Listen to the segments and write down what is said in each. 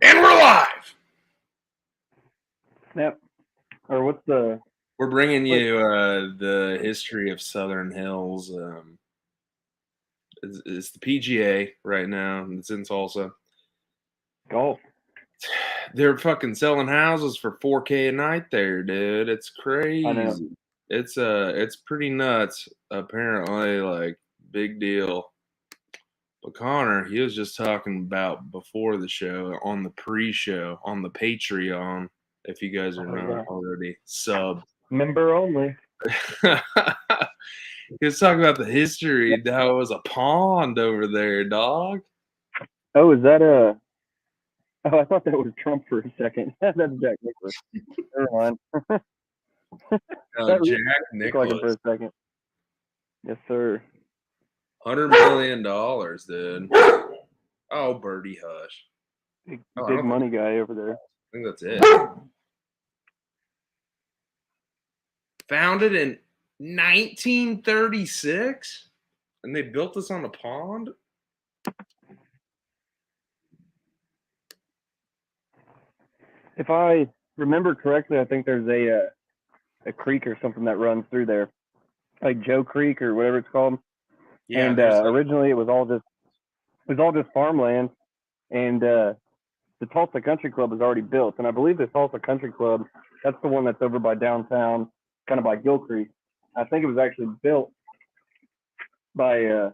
And we're live. Snap. Or what's the? We're bringing you the history of Southern Hills. It's the PGA right now. It's in Tulsa. Golf. They're fucking selling houses for $4K a night there, dude. It's I know. crazy. It's pretty nuts. Apparently, like big deal. But Connor, he was just talking about before the show, on the pre-show, on the Patreon. If you guys are not already subbed. Member only. He was talking about the history, how it was a pond over there, dog. Oh, is that a? Oh, I thought that was Trump for a second. That's Jack Nicklaus. Never mind. Jack Nicklaus. Like him for a second. Yes, sir. $100 million, dude. Oh, Birdie hush. Big money guy over there. I think that's it. Founded in 1936, and they built this on a pond. If I remember correctly, I think there's a creek or something that runs through there, like Joe Creek or whatever it's called. Yeah, and originally it was all just farmland, and the Tulsa Country Club was already built. And I believe the Tulsa Country Club, that's the one that's over by downtown, kind of by Gill Creek. I think it was actually built by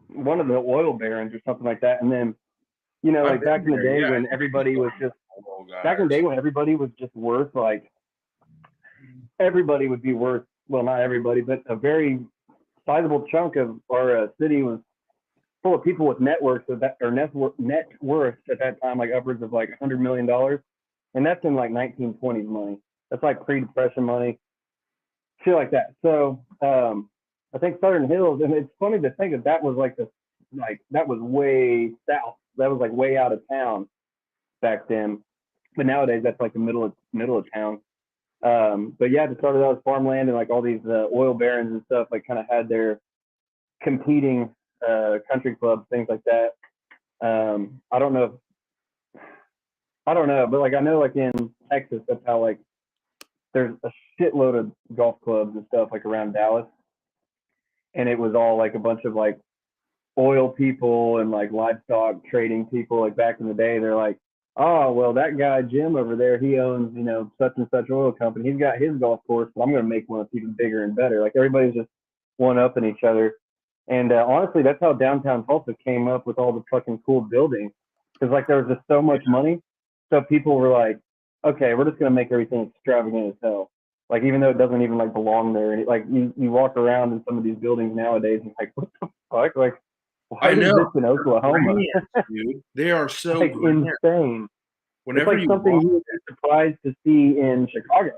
one of the oil barons or something like that. And then, you know, like back in the day when everybody was just worth, like, everybody would be worth, well, not everybody, but a very sizable chunk of our city was full of people with net worth at that time, like upwards of like $100 million. And that's in like 1920s money. That's like pre-depression money, shit like that. So I think Southern Hills, and it's funny to think that was like that was way south. That was like way out of town back then. But nowadays that's like the middle of town. But yeah, it started out as farmland, and like all these oil barons and stuff like kind of had their competing country clubs, things like that. I don't know, but like I know like in Texas, that's how like there's a shitload of golf clubs and stuff like around Dallas, and it was all like a bunch of like oil people and like livestock trading people. Like back in the day, they're like, oh well, that guy Jim over there, he owns such and such oil company. He's got his golf course, so I'm going to make one that's even bigger and better. Like everybody's just one upping each other. And honestly, that's how downtown Tulsa came up with all the fucking cool buildings. Because like there was just so much money, so people were like, okay, we're just gonna make everything extravagant as hell. Like even though it doesn't even like belong there. And like you walk around in some of these buildings nowadays, and like what the fuck? Like why is this in Oklahoma? Dude, they are so like insane. Whenever it's like something you would be surprised to see in Chicago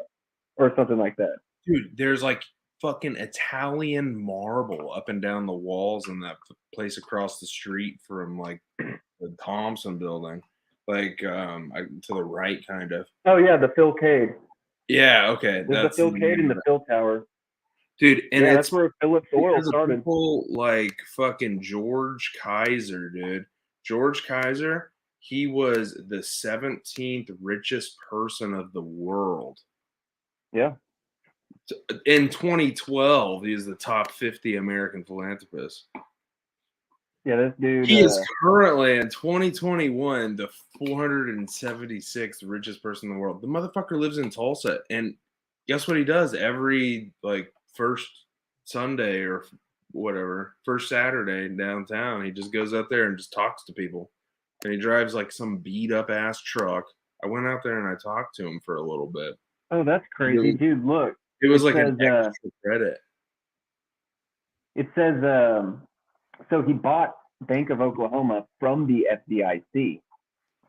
or something like that. Dude, there's like fucking Italian marble up and down the walls in that place across the street from like the Thompson building, like to the right, kind of. Oh yeah, the Phil Cade. Yeah, okay. There's the Phil Cade and the Phil Tower. Dude, and yeah, that's where Phillips Oil started. People like fucking George Kaiser, dude. George Kaiser, he was the 17th richest person of the world. Yeah. In 2012, he's the top 50 American philanthropist. Yeah, this dude. He is currently in 2021 the 476th richest person in the world. The motherfucker lives in Tulsa, and guess what he does every like first Sunday or whatever, first Saturday downtown? He just goes out there and just talks to people, and he drives like some beat up ass truck. I went out there and I talked to him for a little bit. Oh, that's crazy, dude! Look, it was like an extra credit. It says so he bought Bank of Oklahoma from the FDIC.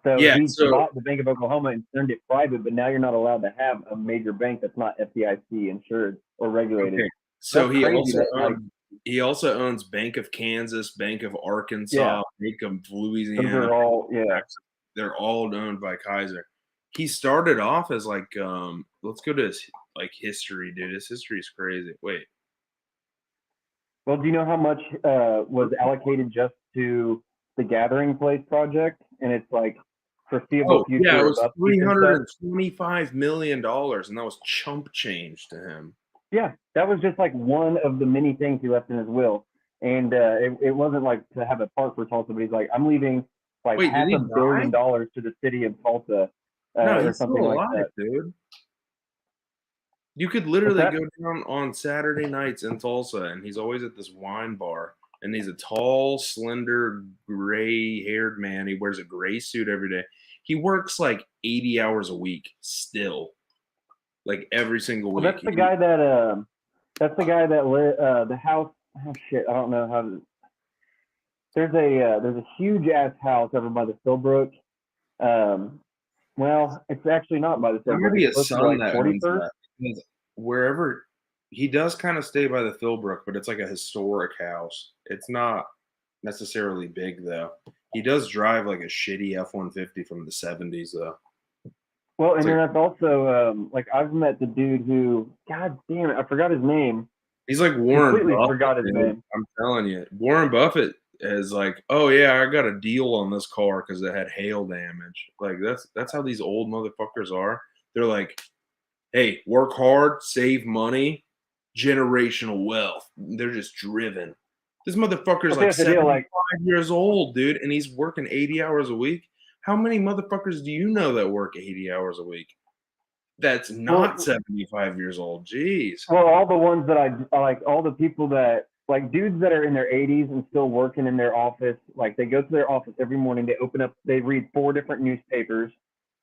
So he bought the Bank of Oklahoma and turned it private, but now you're not allowed to have a major bank that's not FDIC insured or regulated. Okay. So he also owns Bank of Kansas, Bank of Arkansas, Bank of Louisiana. Those are all, they're all owned by Kaiser. He started off as like, let's go to his like history, dude. His history is crazy. Wait. Well, do you know how much was allocated just to the Gathering Place project? And it's like foreseeable future yeah, it of was upkeep and stuff. $325 million, and that was chump change to him. Yeah, that was just like one of the many things he left in his will. And it wasn't like to have a park for Tulsa, but he's like, I'm leaving like Wait, did he $500 million die? to the city of Tulsa No, or he's still something like alive, that. dude. You could What's literally that? go down on Saturday nights in Tulsa, and he's always at this wine bar. And he's a tall, slender, gray-haired man. He wears a gray suit every day. He works like 80 hours a week still, like every single Well, week. that's the guy that the house. Oh shit, I don't know how to. There's a huge ass house over by the Philbrook. Well, it's actually not by the There might Philbrook. be It's a closer to son like that owns 41st. that. Because wherever he does kind of stay by the Philbrook, but it's like a historic house. It's not necessarily big though. He does drive like a shitty F-150 from the 70s though. Well, It's and then like that's also like I've met the dude who, God damn it, I forgot his name. he's like Warren Completely Buffett, forgot his dude. name. I'm telling you. Warren Buffett is like, "Oh yeah, I got a deal on this car because it had hail damage." Like that's how these old motherfuckers are. They're like, "Hey, work hard, save money, generational wealth." They're just driven. This motherfucker's But like that's the deal. 75 Like, years old, dude, and he's working 80 hours a week. How many motherfuckers do you know that work 80 hours a week? That's not well, 75 years old. Jeez. all the ones that I like, all the people that like dudes that are in their 80s and still working in their office. Like, they go to their office every morning. They open up. They read 4 different newspapers.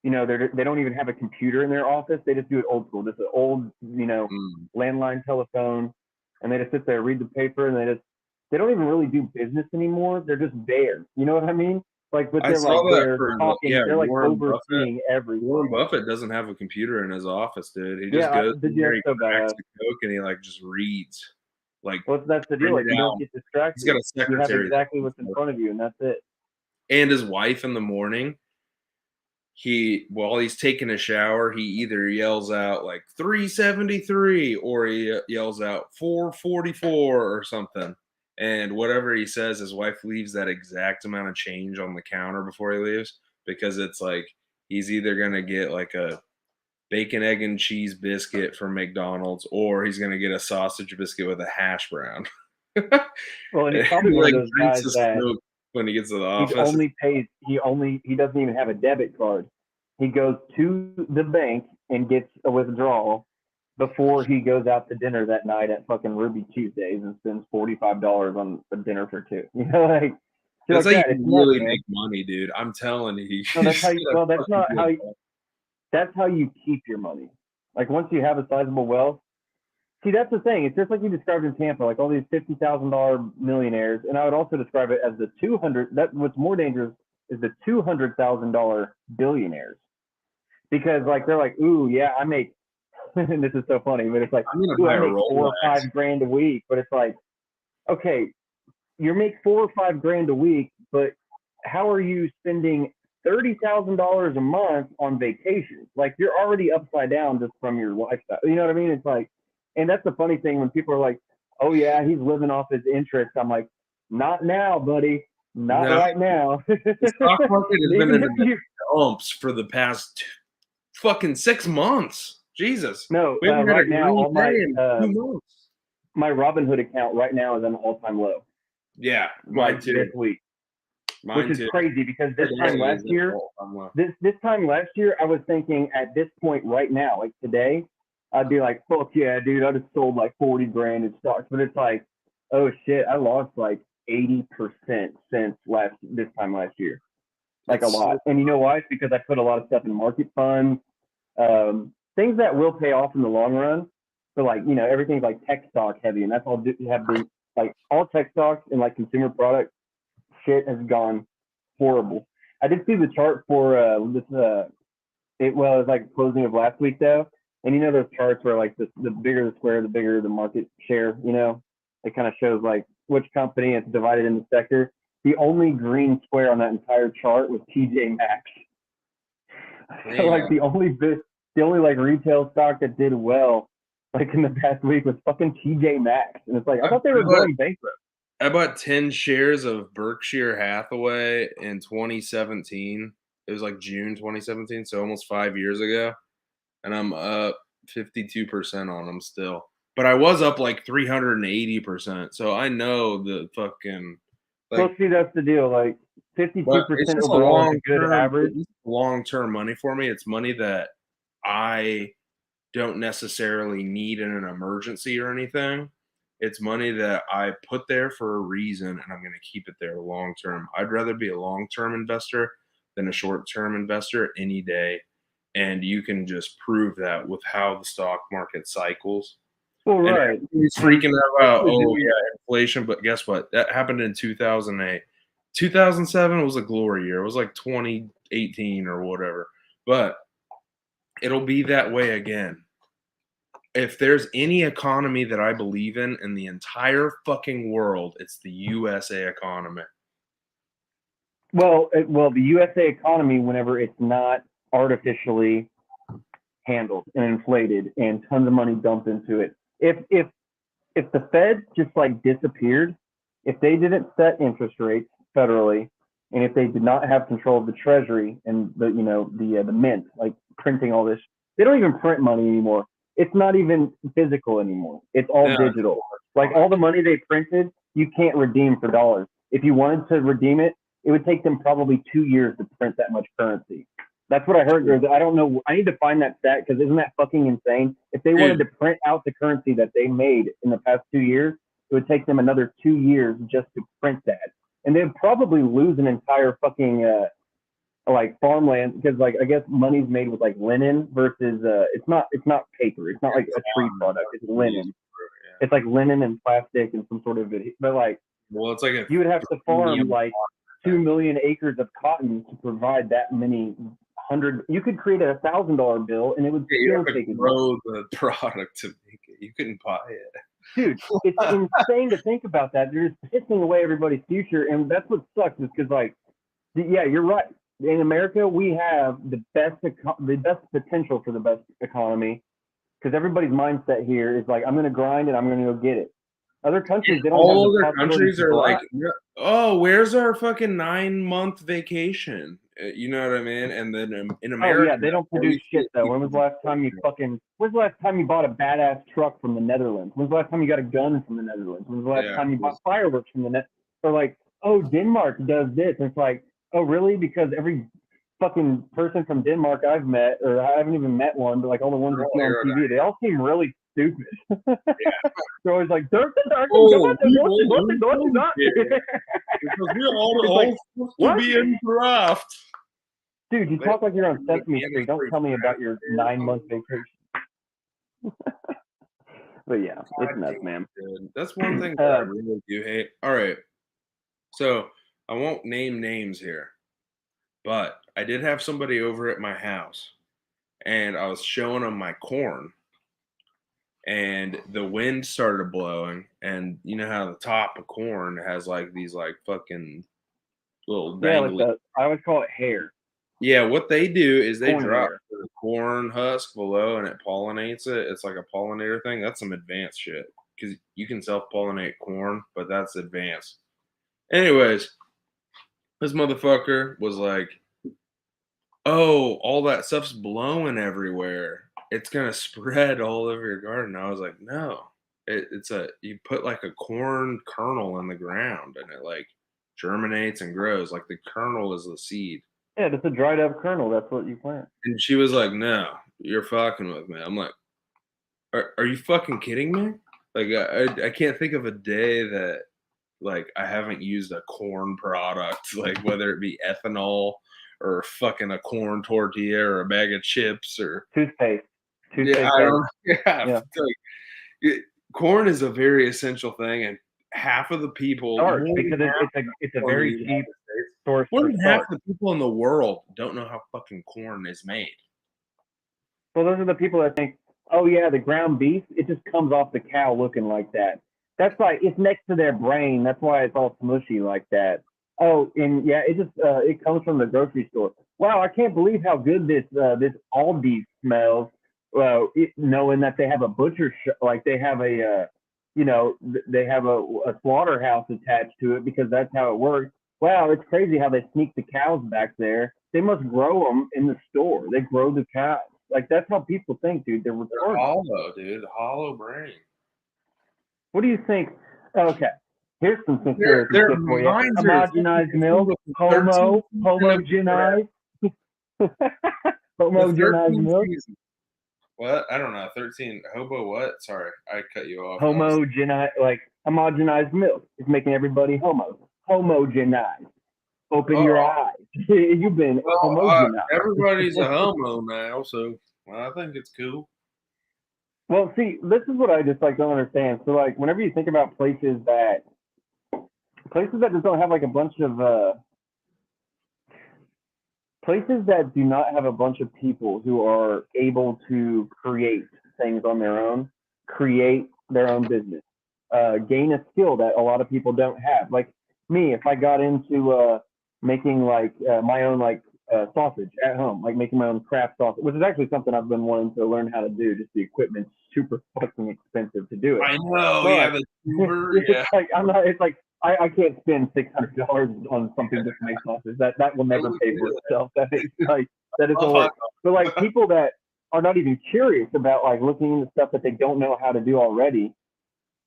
You know, they don't even have a computer in their office. They just do it old school, just an old, Mm. landline telephone, and they just sit there, read the paper, and they don't even really do business anymore. They're just there. You know what I mean? Like, but I saw that they're for talking. yeah, They're like Warren Buffett. overseeing everything. Warren Buffett doesn't have a computer in his office, dude. He just Yeah, goes in there, that's he so cracks bad. a Coke, and he like just reads. Like Well, that's the deal. print Like, it you don't out. get He's got distracted. a You have secretary that exactly comes what's in over. front of you, and that's it. And his wife in the morning, while he's taking a shower, he either yells out like 373 or he yells out 444 or something. And whatever he says, his wife leaves that exact amount of change on the counter before he leaves because it's like he's either gonna get like a bacon, egg, and cheese biscuit from McDonald's, or he's gonna get a sausage biscuit with a hash brown. Well, and he's And probably he one of like those drinks guys his that Coke when he gets to the office. he doesn't even have a debit card. He goes to the bank and gets a withdrawal before he goes out to dinner that night at fucking Ruby Tuesdays and spends $45 on a dinner for 2. You know, like shit That's like how you that. It's can nuts, really man. make money, dude. I'm telling you. No, that's how you. gotta Well, that's fucking not do how. it. That's how you keep your money. Like, once you have a sizable wealth. See, that's the thing. It's just like you described in Tampa, like all these $50,000 millionaires, and I would also describe it as the 200. That what's more dangerous is the $200,000 billionaires, because like they're like, ooh, yeah, I make. And this is so funny, but it's like, I'm gonna ooh, buy I a make 4 or Rolex. 5 grand a week, but it's like, okay, you make 4 or 5 grand a week, but how are you spending $30,000 a month on vacations? Like, you're already upside down just from your lifestyle. You know what I mean? It's like, and that's the funny thing when people are like, "Oh yeah, he's living off his interest." I'm like, "Not now, buddy. Not No, right now." the stock market has been Even in if the you dumps for the past fucking 6 months. Jesus, no, we haven't had a right now, green all day in 2 months. my Robinhood account right now is at an all-time low. Yeah, mine Like, too. this week, which Mine is too. crazy because this Today time last is at year, all-time low. this time last year, I was thinking at this point right now, like today, I'd be like, fuck yeah, dude, I just sold like 40 grand in stocks. But it's like, oh shit, I lost like 80% since this time last year. Like, a It's lot. And you know why? It's because I put a lot of stuff in market funds, things that will pay off in the long run. So like, everything's like tech stock heavy, and that's all have been like all tech stocks and like consumer product shit has gone horrible. I did see the chart for this. It was like closing of last week though, and those charts where like the bigger the square, the bigger the market share. It kind of shows like which company it's divided into sectors. The only green square on that entire chart was TJ Maxx. So like the only like retail stock that did well like in the past week was fucking TJ Maxx, and it's like I thought they were going bankrupt. I bought 10 shares of Berkshire Hathaway in 2017, It was like June 2017, so almost 5 years ago, and I'm up 52% on them still. But I was up like 380%, so I know the fucking Well, like. see, that's the deal. Like But it's 52% just a overall is a good average. long-term money for me. It's money that I don't necessarily need in an emergency or anything. It's money that I put there for a reason, and I'm gonna keep it there long term. I'd rather be a long-term investor than a short-term investor any day, and you can just prove that with how the stock market cycles. Well, And right. everybody's freaking out about, Especially oh doing- yeah, inflation. But guess what? That happened in 2008. 2007 was a glory year. It was like 2018 or whatever. But it'll be that way again. If there's any economy that I believe in the entire fucking world, it's the USA economy. Well, the USA economy, whenever it's not artificially handled and inflated and tons of money dumped into it, if the Fed just like disappeared, if they didn't set interest rates federally, and if they did not have control of the Treasury and the mint, like printing all this, they don't even print money anymore. It's not even physical anymore. It's all digital. Like all the money they printed, you can't redeem for dollars. If you wanted to redeem it, it would take them probably 2 years to print that much currency. That's what I heard. I don't know. I need to find that stat because isn't that fucking insane? If they wanted to print out the currency that they made in the past 2 years, it would take them another 2 years just to print that. And they'd probably lose an entire fucking like farmland because like I guess money's made with like linen versus it's not paper. It's not like a tree product. It's linen. It's like linen and plastic and some sort of but like well, it's like you would have to farm like 2 million acres of cotton to provide that many hundred. You could create a $1,000 bill and it would you still take have to grow the product to make it. You couldn't buy it. Dude, it's insane to think about that. They're just pissing away everybody's future, and that's what sucks. Is because, like, yeah, you're right. In America, we have the best potential for the best economy because everybody's mindset here is like, I'm going to grind and I'm going to go get it. Other countries, they don't. All other countries are like, oh, where's our fucking 9-month vacation? You know what I mean? And then in America, oh yeah, they don't produce shit though. When's the last time you bought a badass truck from the Netherlands? When's the last time you got a gun from the Netherlands? When's the last time you bought fireworks from the net? Or like, oh, Denmark does this. And it's like, oh really? Because every fucking person from Denmark I've met, or I haven't even met one, but like all the ones that see on TV, they all seem really stupid. They're always like, because we all supposed to be in draft. Dude, you talk like you're on Sesame Street. Don't tell me about your 9-month vacation. But yeah, it's nuts, man. That's one thing that I really do hate. All right. So I won't name names here, but I did have somebody over at my house and I was showing them my corn and the wind started blowing. And you know how the top of corn has like these like fucking little dangly. Yeah, like I always call it hair. Yeah, what they do is they drop the corn husk below and it pollinates it. It's like a pollinator thing. That's some advanced shit because you can self-pollinate corn, but that's advanced. Anyways, this motherfucker was like, oh, all that stuff's blowing everywhere. It's going to spread all over your garden. I was like, no, you put like a corn kernel in the ground and it like germinates and grows. Like the kernel is the seed. Yeah, it's a dried up kernel. That's what you plant. And she was like, no, you're fucking with me. I'm like, are you fucking kidding me? Like, I can't think of a day that, like, I haven't used a corn product, like, whether it be ethanol or fucking a corn tortilla or a bag of chips or toothpaste. Yeah. Like, corn is a very essential thing, and half of the people, because it's a very cheap source. More than half the people in the world don't know how fucking corn is made. Well, those are the people that think, oh yeah, the ground beef, it just comes off the cow looking like that. That's like it's next to their brain. That's why it's all smushy like that. Oh, and yeah, it comes from the grocery store. Wow, I can't believe how good this Aldi smells. Well, knowing that they have a butcher like they have a they have a slaughterhouse attached to it because that's how it works. wow, it's crazy how they sneak the cows back there. They must grow them in the store. They grow the cows. Like, that's how people think, dude. They're They're retarded. hollow, dude. Hollow brain. What do you think? Okay, here's some Their conspiracy shit for you. minds are Homogenized milk, 13 homogenized, the homogenized 13 milk, season. What? I don't know. 13 hobo what? Sorry, I cut you off. like homogenized milk. It's making everybody homogenized. Open your eyes. You've been homogenized. Everybody's a homo now, so I think it's cool. Well, see, this is what I just like don't understand. So, like, whenever you think about places that just don't have like a bunch of places that do not have a bunch of people who are able to create things on their own, create their own business, gain a skill that a lot of people don't have. Like me, if I got into making like my own like sausage at home, like making my own craft sausage, which is actually something I've been wanting to learn how to do. Just the equipment's super fucking expensive to do it. I know, But yeah, the tuber, yeah. it's like I'm not. It's like I can't spend $600 on something just to make sausage. That will never pay for itself. That is like that is all work. But like people that are not even curious about like looking into stuff that they don't know how to do already,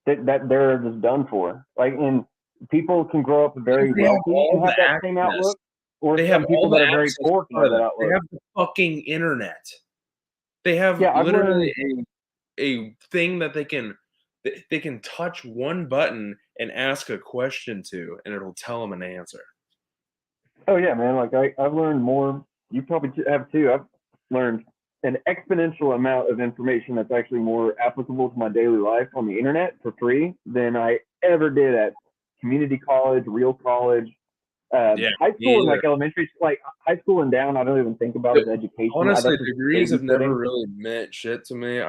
that they're just done for. Like, and people can grow up very wealthy and have that same outlook, or some people that are very poor can have that outlook. They have the fucking internet. They have literally a thing that they can touch one button and ask a question to, and it'll tell them an answer. Oh yeah, man. Like I've learned more. You probably have too. I've learned an exponential amount of information that's actually more applicable to my daily life on the internet for free than I ever did at community college, real college, high school, and like elementary, like high school and down. I don't even think about as education. Honestly, degrees have never really meant shit to me.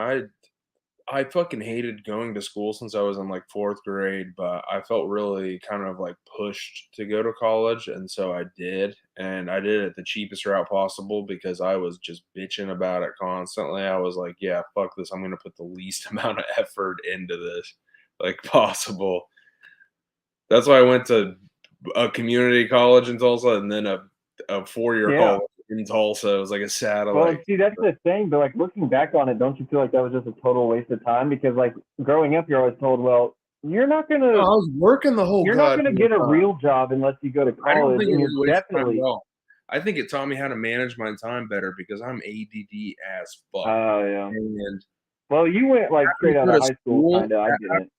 I fucking hated going to school since I was in like 4th grade, but I felt really kind of like pushed to go to college. And so I did. And I did it the cheapest route possible because I was just bitching about it constantly. I was like, yeah, fuck this. I'm going to put the least amount of effort into this like possible. That's why I went to a community college in Tulsa and then a 4-year college in Tulsa. It was like a satellite. Well, see, that's the thing. But like looking back on it, don't you feel like that was just a total waste of time? Because like growing up, you're always told, well, you're not gonna. No, I was working the whole. You're not gonna get a real job unless you go to college. I don't think and it was definitely. I think it taught me how to manage my time better because I'm ADD as fuck. Oh yeah. And well, you went like straight out of high school, kind of. I get it.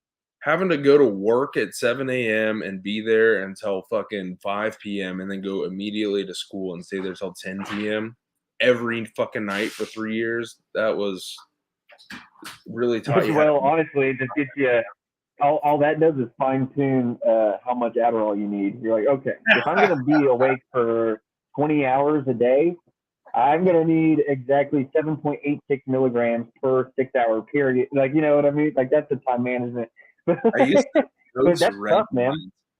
Having to go to work at 7 a.m. and be there until fucking 5 p.m. and then go immediately to school and stay there till 10 p.m. every fucking night for 3 years, that was really taught you. Well, honestly, it just gets you. All that does is fine tune how much Adderall you need. You're like, okay, if I'm gonna be awake for 20 hours a day, I'm gonna need exactly 7.86 milligrams per 6-hour period. Like, you know what I mean? Like that's the time management. I used to but that's tough, man.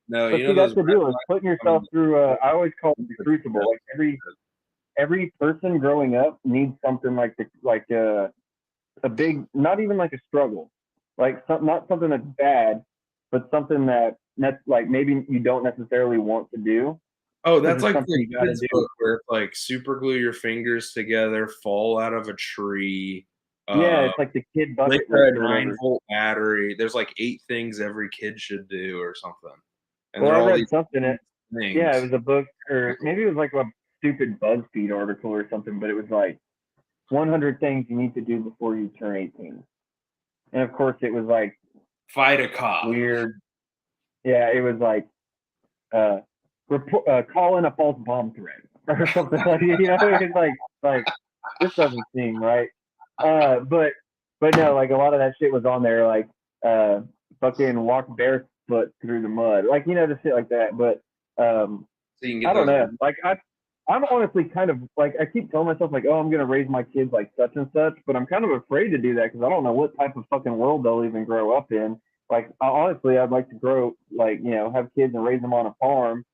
No, but see, that's the deal. Is putting yourself through. I always call it the crucible. Like every person growing up needs something like a big, not even like a struggle, like not something that's bad, but something that's like maybe you don't necessarily want to do. Oh, that's like the kids book where it's like super glue your fingers together, fall out of a tree. Yeah, it's like the kid bucket list. Like a 9-volt battery. There's like 8 things every kid should do or something. And well, I read something. Yeah, it was a book, or maybe it was like a stupid BuzzFeed article or something, but it was like 100 things you need to do before you turn 18. And of course, it was like fight a cop. Weird. Yeah, it was like call in a false bomb threat or something like you know. It's like this doesn't seem right. But no, like a lot of that shit was on there, like fucking walk barefoot through the mud, like you know, just shit like that. But I don't know. Like I'm honestly kind of like I keep telling myself like, oh, I'm gonna raise my kids like such and such, but I'm kind of afraid to do that because I don't know what type of fucking world they'll even grow up in. Like honestly, I'd like to grow like you know have kids and raise them on a farm,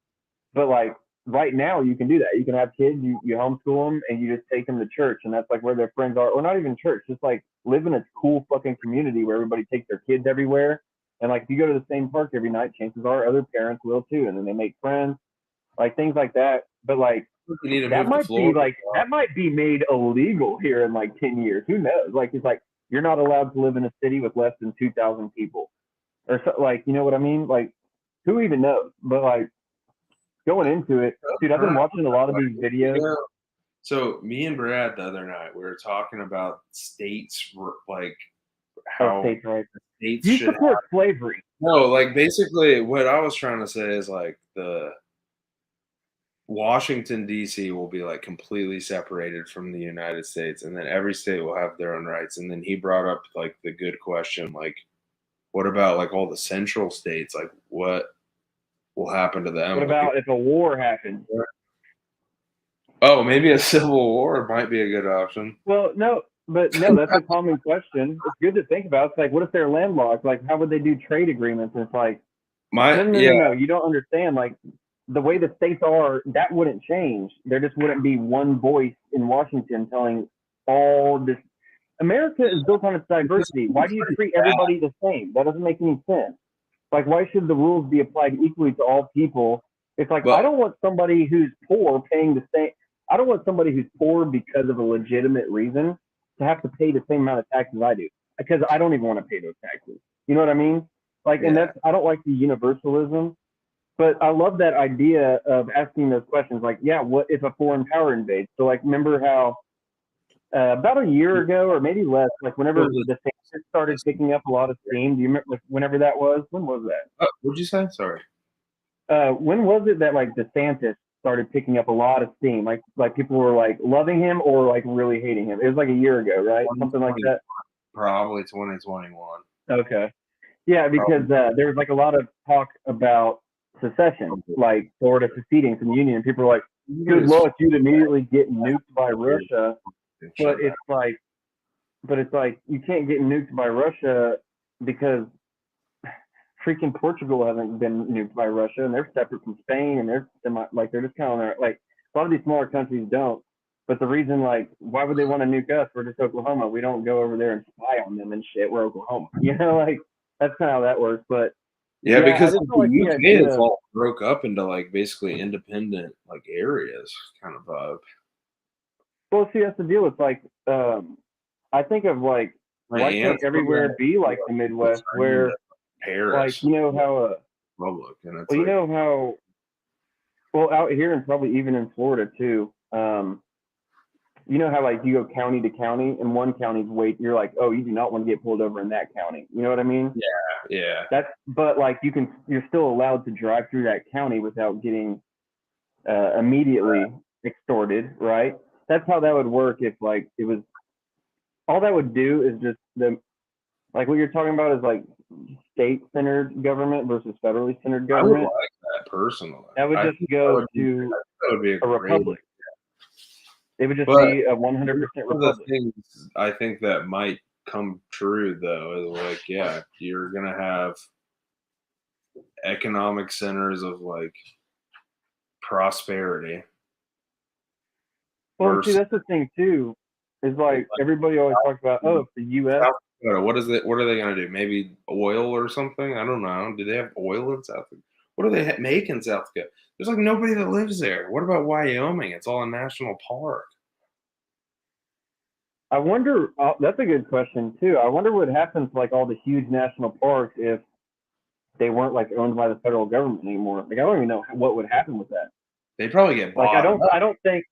but like right now you can do that. You can have kids, you homeschool them, and you just take them to church, and that's like where their friends are, or not even church, just like live in a cool fucking community where everybody takes their kids everywhere. And like if you go to the same park every night, chances are other parents will too, and then they make friends. like things like that. But like You need to that move to might be Florida. like that might be made illegal here in like 10 years. Who knows? Like it's like you're not allowed to live in a city with less than 2,000 people, or so, like you know what I mean? Like who even knows? But like going into it, dude, I've been watching a lot of these videos. Yeah. So me and Brad the other night we were talking about states like how States' rights. states You should support slavery. no, like basically what I was trying to say is like the Washington D.C. will be like completely separated from the United States, and then every state will have their own rights. And then he brought up like the good question, like, what about like all the central states? Like, what will happen to them? What about if a war happens? Oh, maybe a civil war might be a good option. Well, no, but no, that's a common question. It's good to think about. It's like, what if they're landlocked? Like, how would they do trade agreements? And it's like, no, you don't understand. Like, the way the states are, that wouldn't change. There just wouldn't be one voice in Washington telling all this. America is built on its diversity. Why do you treat everybody the same? That doesn't make any sense. Like, why should the rules be applied equally to all people? It's like, I don't want somebody who's poor paying the same. I don't want somebody who's poor because of a legitimate reason to have to pay the same amount of taxes I do, because I don't even want to pay those taxes. You know what I mean? Like, and that's, I don't like the universalism, but I love that idea of asking those questions. Like, yeah, what if a foreign power invades? So, like, remember how about a year ago, or maybe less, like whenever the DeSantis started picking up a lot of steam. Do you remember whenever that was? When was that? What'd you say? Sorry. When was it that like DeSantis started picking up a lot of steam? Like people were like loving him or like really hating him. It was like a year ago, right? Something like that. Probably 2021. Okay. Yeah, because there was like a lot of talk about secession, like Florida seceding from the Union. And people were like, good luck, you'd immediately get nuked by Russia. But it's like you can't get nuked by Russia because freaking Portugal hasn't been nuked by Russia, and they're separate from Spain, and they're just kind of there. Like a lot of these smaller countries don't. But the reason, like, why would they want to nuke us? We're just Oklahoma. We don't go over there and spy on them and shit. We're Oklahoma. You know, like that's kind of how that works. But yeah, because the UK is all broke up into like basically independent like areas kind of vibe. Well, see, that's the deal. It's like I think of like why can't everywhere be like the Midwest where Paris, like you know how Republic, and it's you know how out here and probably even in Florida too. You know how like you go county to county, and one county's you're like, oh, you do not want to get pulled over in that county. You know what I mean? Yeah. But like you're still allowed to drive through that county without getting immediately extorted, right? That's how that would work if like it was. All that would do is just like what you're talking about is like state-centered government versus federally centered government. I would like that personally. That would just go to a republic. It would just be a 100% republic. The things I think that might come true though is like, yeah, you're gonna have economic centers of like prosperity. Well, see, that's the thing too. Is like everybody always talks about, oh, if the U.S. What is it? What are they gonna do? Maybe oil or something? I don't know. Do they have oil in South Dakota? What do they make in South Dakota? There's like nobody that lives there. What about Wyoming? It's all a national park. I wonder. That's a good question too. I wonder what happens to like all the huge national parks if they weren't like owned by the federal government anymore. Like I don't even know what would happen with that. They'd probably get bought. Like I don't think.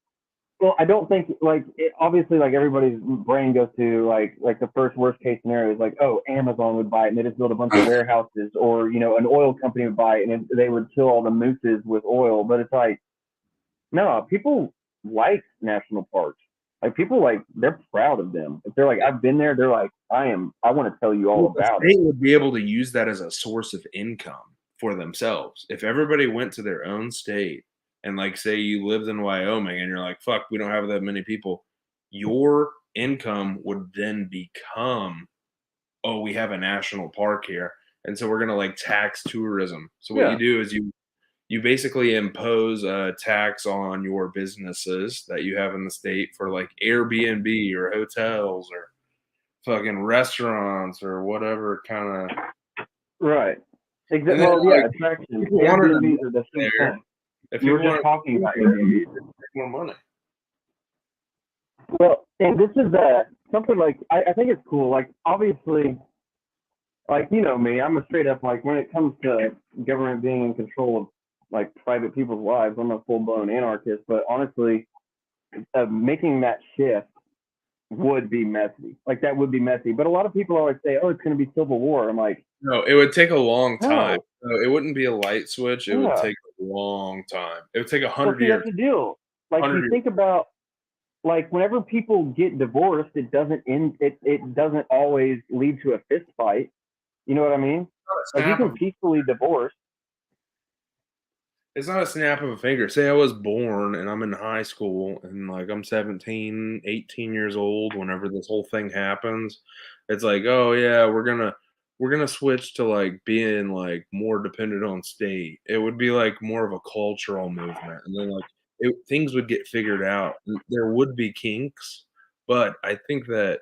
Well, I don't think like obviously like everybody's brain goes to like the first worst case scenario is like, oh, Amazon would buy it and they just build a bunch of warehouses, or you know an oil company would buy it and they would kill all the mooses with oil. But it's like no, people like national parks. Like people like they're proud of them. If they're like I've been there, they're like I want to tell you all about it. They would be able to use that as a source of income for themselves if everybody went to their own state. And like, say you lived in Wyoming and you're like, fuck, we don't have that many people. Your income would then become, oh, we have a national park here. And so we're going to like tax tourism. So what you do is you basically impose a tax on your businesses that you have in the state for like Airbnb or hotels or fucking restaurants or whatever kind of. Right. Exactly. Well, yeah, attractions. Airbnbs are the same thing. If You were people just want talking about Airbnb. more money. Well, and this is something like I think it's cool. Like obviously, like you know me, I'm a straight up like when it comes to government being in control of like private people's lives, I'm a full blown anarchist. But honestly, making that shift would be messy. Like that would be messy. But a lot of people always say, "Oh, it's going to be civil war." I'm like, No, it would take a long time. no, No, it wouldn't be a light switch. It would yeah. take a long time. It would take Well, 100 see, years. that's the deal. Like you 100 years. think about like whenever people get divorced, it doesn't end. It doesn't always lead to a fist fight. You know what I mean? Like you Snap can of peacefully divorce. It's not a snap of a finger. Say I was born and I'm in high school and like I'm 17, 18 years old whenever this whole thing happens. It's like, "Oh yeah, we're gonna switch to like being like more dependent on state." It would be like more of a cultural movement and then like things would get figured out. There would be kinks, but I think that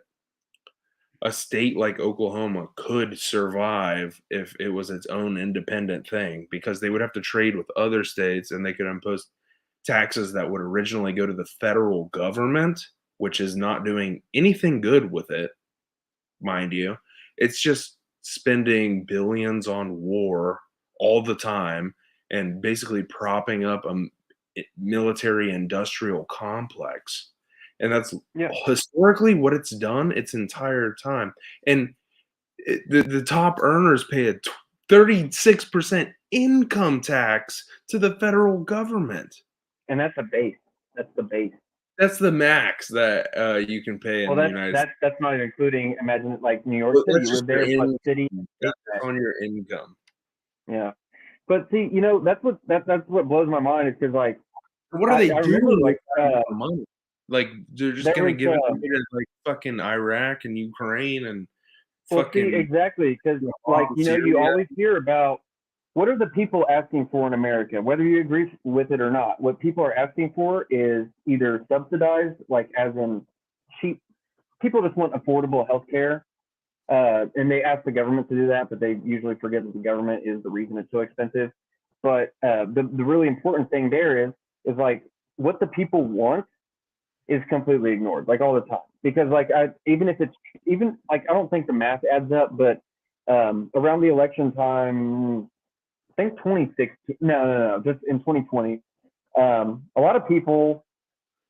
a state like Oklahoma could survive if it was its own independent thing because they would have to trade with other states and they could impose taxes that would originally go to the federal government, which is not doing anything good with it, mind you. It's just spending billions on war all the time and basically propping up a military industrial complex. And that's Yeah, historically what it's done its entire time. And the top earners pay a 36% income tax to the federal government. and that's a base. That's the base. That's the max that you can pay Well, in the United States. that's not even including. Imagine it like New York But City. that's You just live your there plus income. city. That's just on your income. Yeah, but see, you know, that's what blows my mind is because like What are they I remember doing with like that money? Like they're just there gonna was give it away to like fucking Iraq and Ukraine and well, see, fucking exactly, because like you know, you Syria. always hear about what are the people asking for in America, whether you agree with it or not. What people are asking for is either subsidized, like as in cheap. People just want affordable health care, and they ask the government to do that, but they usually forget that the government is the reason it's so expensive. But the really important thing there is like what the people want is completely ignored, like all the time. Because like even if it's even like I don't think the math adds up, but around the election time, I think 2016, no, just in 2020, a lot of people,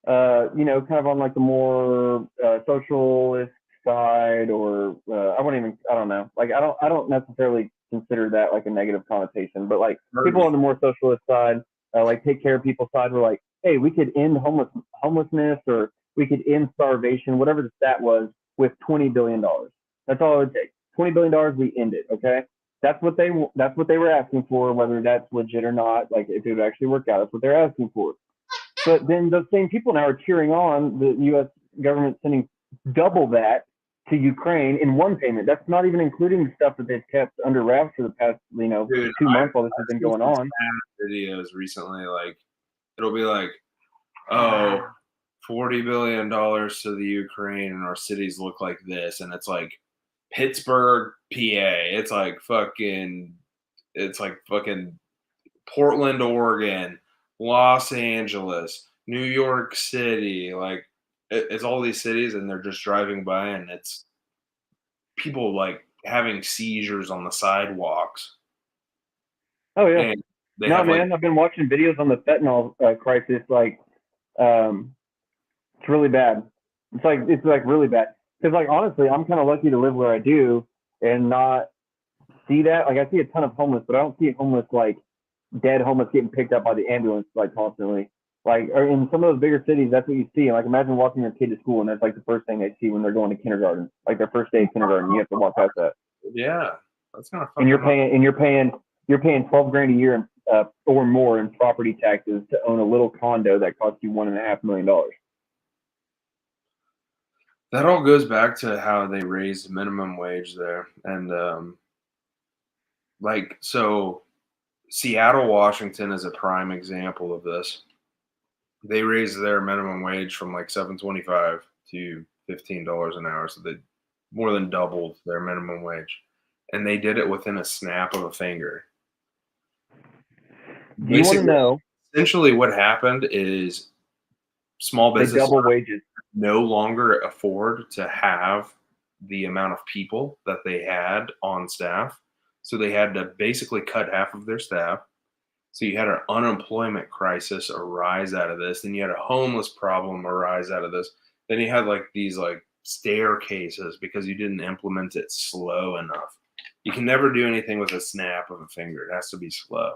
you know, kind of on like the more socialist side, or I don't know, like I don't necessarily consider that like a negative connotation, but like people on the more socialist side, like take care of people's side, were like, hey, we could end homelessness, or we could end starvation, whatever the stat was, with $20 billion. That's all it would take. $20 billion, we end it. Okay, that's what they were asking for, whether that's legit or not. Like if it would actually work out, that's what they're asking for. But then those same people now are cheering on the U.S. government sending double that to Ukraine in one payment. That's not even including the stuff that they've kept under wraps for the past, you know, Dude, 2 months while this has I've been seen going some on. sad videos recently. Like it'll be like, oh, $40 billion to the Ukraine, and our cities look like this, and it's like Pittsburgh, PA. It's like fucking Portland, Oregon, Los Angeles, New York City. Like it's all these cities, and they're just driving by, and it's people like having seizures on the sidewalks, Oh yeah, and they no have like man, I've been watching videos on the fentanyl crisis. Like, um, it's really bad. It's like really bad. Because like honestly, I'm kind of lucky to live where I do and not see that. Like I see a ton of homeless, but I don't see homeless like dead homeless getting picked up by the ambulance like constantly. Like or in some of those bigger cities, that's what you see. Like imagine walking your kid to school and that's like the first thing they see when they're going to kindergarten, like their first day of kindergarten. You have to walk past that, yeah, that's kind of and fucking up. you're paying 12 grand a year or more in property taxes to own a little condo that costs you $1.5 million. That all goes back to how they raised minimum wage there, and like so Seattle, Washington is a prime example of this. They raised their minimum wage from like 7.25 to $15 an hour, so they more than doubled their minimum wage, and they did it within a snap of a finger. Do you want to Basically, know? essentially what happened is small They business double wages. no longer afford to have the amount of people that they had on staff. So they had to basically cut half of their staff. So you had an unemployment crisis arise out of this. Then you had a homeless problem arise out of this. Then you had like these like staircases because you didn't implement it slow enough. You can never do anything with a snap of a finger. It has to be slow.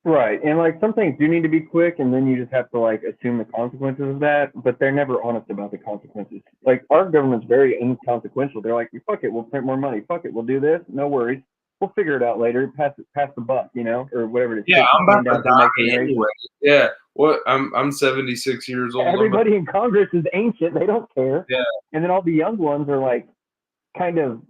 Right. And like some things do need to be quick, and then you just have to like assume the consequences of that, but they're never honest about the consequences. Like our government's very inconsequential. They're like, fuck it, we'll print more money. Fuck it, we'll do this. No worries. We'll figure it out later. Pass the buck, or whatever it is. Yeah, I'm about to die anyway. Yeah. What? I'm 76 years old. Everybody in Congress is ancient. They don't care. Yeah. And then all the young ones are like, kind of,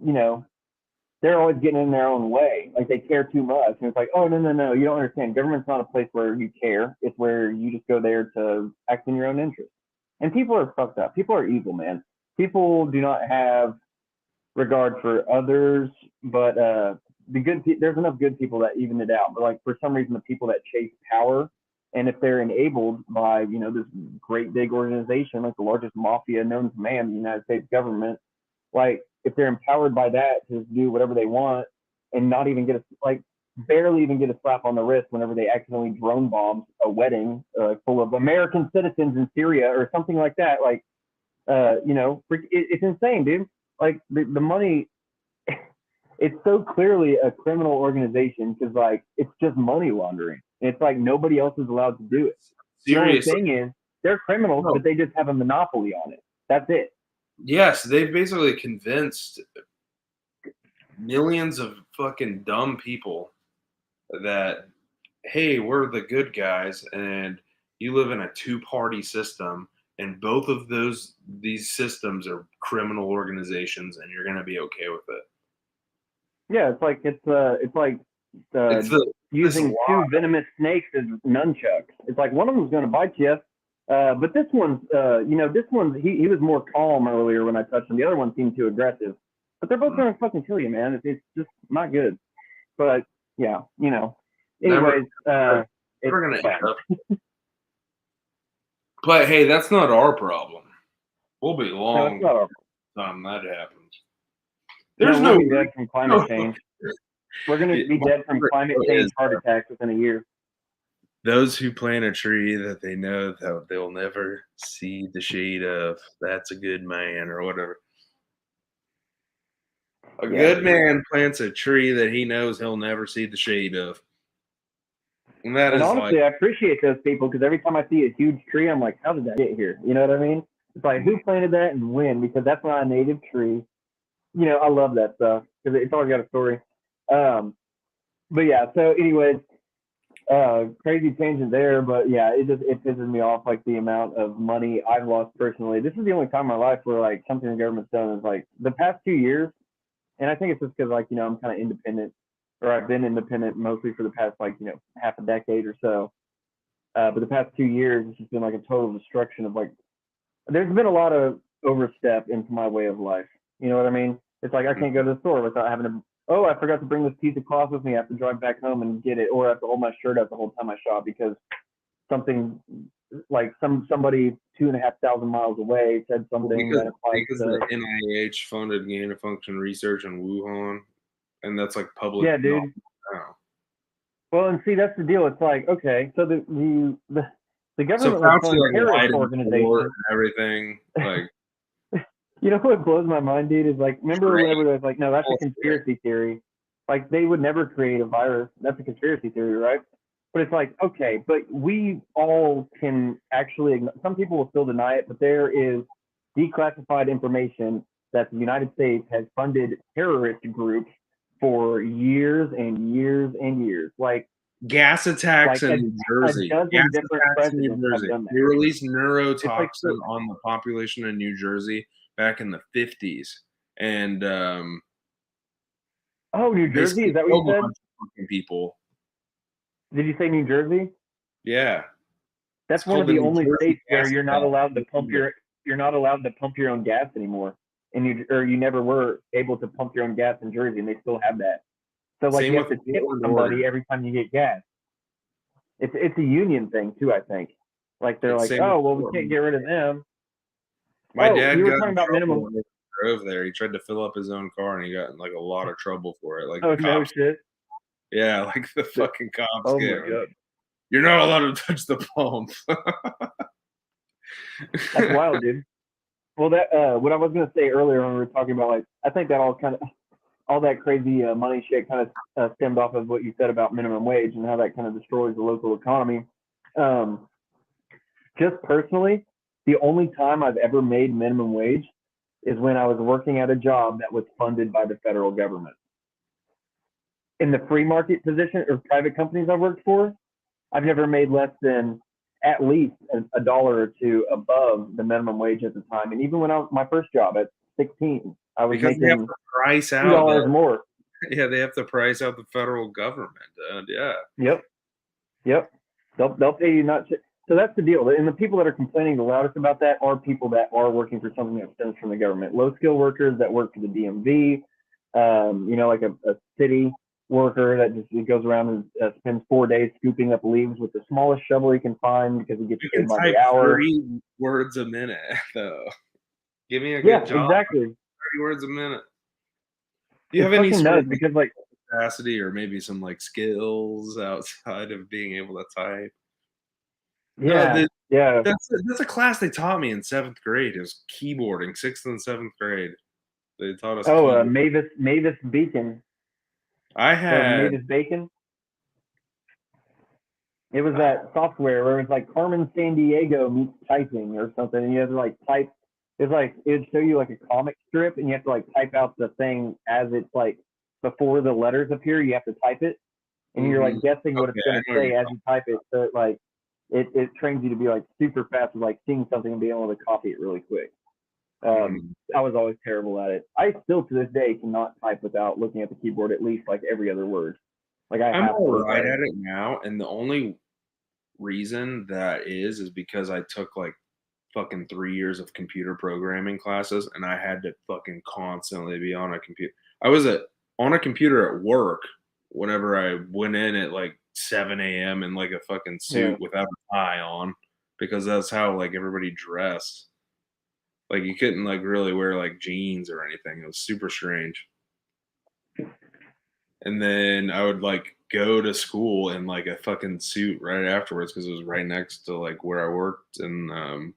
they're always getting in their own way. Like they care too much. And it's like, oh, no. You don't understand. Government's not a place where you care. It's where you just go there to act in your own interest. And people are fucked up. People are evil, man. People do not have regard for others, but there's enough good people that even it out. But like for some reason, the people that chase power, and if they're enabled by, this great big organization, like the largest mafia known to man, the United States government, like if they're empowered by that to do whatever they want and not even barely even get a slap on the wrist whenever they accidentally drone bomb a wedding full of American citizens in Syria or something like that, it's insane, dude. Like the money, it's so clearly a criminal organization because like it's just money laundering. It's like nobody else is allowed to do it. The only thing is they're criminals, but they just have a monopoly on it. That's it. Yes, they've basically convinced millions of fucking dumb people that, hey, we're the good guys and you live in a two-party system and both of these systems are criminal organizations and you're going to be okay with it. Yeah, it's like using two venomous snakes as nunchucks. It's like one of them's going to bite you. But this one's, he was more calm earlier when I touched him. The other one seemed too aggressive. But they're both going to fucking kill you, man. It's just not good. But, yeah, Anyways, we're going to end up. But, hey, that's not our problem. We'll be long time that happens. There's no be dead from climate change. We're going to be dead from climate change heart attacks within a year. Those who plant a tree that they know that they'll never see the shade of, that's a good man, or whatever. A good man plants a tree that he knows he'll never see the shade of. And honestly, I appreciate those people because every time I see a huge tree, I'm like, how did that get here? You know what I mean? It's like, who planted that and when? Because that's not a native tree. I love that stuff because it's always got a story. But yeah, so anyways, crazy tangent there, but yeah, it pisses me off, like the amount of money I've lost personally. This is the only time in my life where like something the government's done is like the past 2 years, and I think it's just because like I'm kind of independent, or I've been independent mostly for the past like half a decade or so. But the past 2 years, it's just been like a total destruction of like. There's been a lot of overstep into my way of life. You know what I mean? It's like I can't go to the store without having to. Oh, I forgot to bring this piece of cloth with me. I have to drive back home and get it, or I have to hold my shirt up the whole time I shop because something like somebody 2,500 miles away said something that applies because the NIH funded gain of function research in Wuhan, and that's like public. Yeah, dude. Well, and see, that's the deal. It's like, okay, so the government was funding terrorist organizations and everything. Like, you know what blows my mind, dude, is like, remember whenever they was like, no, that's a conspiracy theory. Like, they would never create a virus. That's a conspiracy theory, right? But it's like, okay, but we all can actually, some people will still deny it, but there is declassified information that the United States has funded terrorist groups for years and years and years. Like, gas attacks in New Jersey. They released neurotoxin on the population in New Jersey back in the 50s. And New Jersey? Is that what you said? People. Did you say New Jersey? Yeah. That's one of the only states where you're not allowed to pump your own gas anymore. And you never were able to pump your own gas in Jersey, and they still have that. So like you have to tip somebody every time you get gas. It's a union thing too, I think. Like they're It's like, same with oh well, we can't Portland. get rid of them. My Oh, dad you were got talking in about trouble minimum. when he drove there. He tried to fill up his own car and he got in like a lot of trouble for it. Like Oh the no cops, shit. yeah, like the fucking cops Oh get my him. god, You're not allowed to touch the pump. that's wild, dude. Well, that what I was gonna say earlier when we were talking about like, I think that all that crazy money shit kind of stemmed off of what you said about minimum wage and how that kind of destroys the local economy. Um, just personally, the only time I've ever made minimum wage is when I was working at a job that was funded by the federal government. In the free market position or private companies I worked for, I've never made less than at least a dollar or two above the minimum wage at the time. And even when I was my first job at 16, I was Because they have making to price out $2 more. yeah, they have to price out the federal government. Yeah. Yep, yep. They'll pay you not to. So that's the deal. And the people that are complaining the loudest about that are people that are working for something that stems from the government. Low skill workers that work for the DMV, like a city worker that just goes around and spends 4 days scooping up leaves with the smallest shovel he can find because he gets You paid can by type the hour. 3 words a minute, though. Give me a Yeah, good job. exactly. 30 words a minute. Do you It's have any fucking sort nuts of because like capacity or maybe some like skills outside of being able to type? No, yeah, yeah. that's a class they taught me in 7th grade. It was keyboarding, 6th and 7th grade. They taught us Oh, keyboard. Mavis Beacon I or had Mavis Bacon. It was uh, that software where it was like Carmen San Diego meets typing or something, and you had to like type. It's like it would show you like a comic strip, and you have to like type out the thing as it's like before the letters appear. You have to type it, and you're mhm. like guessing what it's Okay, I gonna know what say you're as talking you type it. So it trains you to be like super fast with like seeing something and being able to copy it really quick. mhm. I was always terrible at it. I still to this day cannot type without looking at the keyboard at least like every other word. Like I I'm have to look alright at it. at it now, and the only reason that is because I took, like, fucking 3 years of computer programming classes, and I had to fucking constantly be on a computer. I was on a computer at work whenever I went in at, like, 7 a.m. in, like, a fucking Yeah. suit without a tie on, because that's how, like, everybody dressed. Like, you couldn't, like, really wear, like, jeans or anything. It was super strange. And then I would, like, go to school in, like, a fucking suit right afterwards because it was right next to, like, where I worked, and,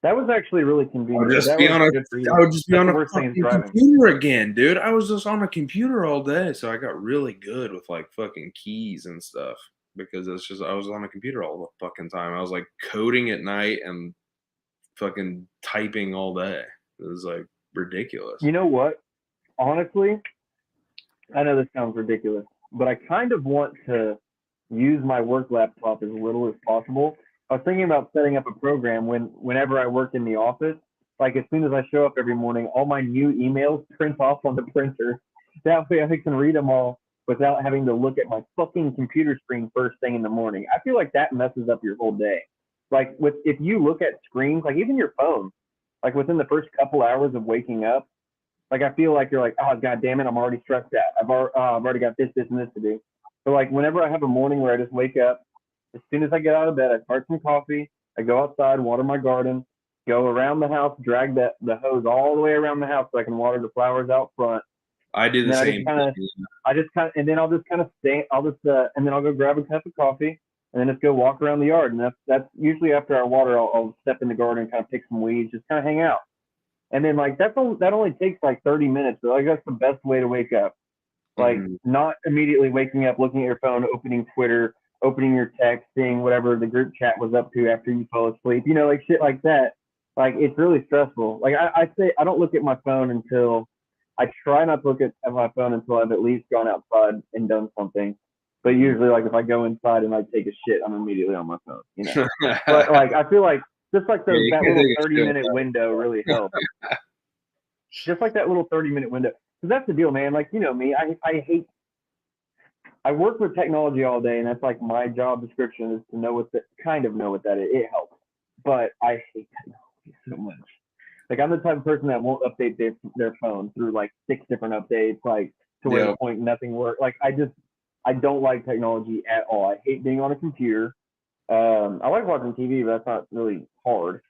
That was actually really I would convenient. just That be was on a good for I you. would just be That's on the a worst thing is fucking driving. computer again, dude. I was just on a computer all day, so I got really good with, like, fucking keys and stuff because it's just I was on a computer all the fucking time. I was, like, coding at night and fucking typing all day. It was, like, ridiculous. You know what? Honestly, I know this sounds ridiculous, but I kind of want to use my work laptop as little as possible. I was thinking about setting up a program whenever I work in the office. Like as soon as I show up every morning, all my new emails print off on the printer. That way I can read them all without having to look at my fucking computer screen first thing in the morning. I feel like that messes up your whole day. Like if you look at screens, like even your phone, like within the first couple hours of waking up, like I feel like you're like, oh god damn it, I'm already stressed out. I've already got this, and this to do. So like whenever I have a morning where I just wake up, as soon as I get out of bed, I start some coffee, I go outside, water my garden, go around the house, drag the hose all the way around the house so I can water the flowers out front. I do And the then same thing. and then I'll just kind of stay, and then I'll go grab a cup of coffee and then just go walk around the yard. And that's usually after I water, I'll step in the garden and kind of pick some weeds, just kind of hang out. And then like that only takes like 30 minutes, but like that's the best way to wake up. Like Mhm. not immediately waking up, looking at your phone, opening Twitter, opening your text, seeing whatever the group chat was up to after you fell asleep. Like shit like that. Like it's really stressful. Like I say I don't look at my phone until I try not to look at my phone until I've at least gone outside and done something. But Mhm. usually like if I go inside and I take a shit, I'm immediately on my phone. But like I feel like just like Yeah, those you that can't little take a 30 shit minute window really helps. without Just like that little 30-minute window. Because that's the deal, man. Like, you know me, I work with technology all day, and that's like my job description is to know what that is. It helps. But I hate technology so much. Like, I'm the type of person that won't update their phone through like 6 different updates, like to where the Yep. point nothing works. Like, I don't like technology at all. I hate being on a computer. I like watching TV, but that's not really hard.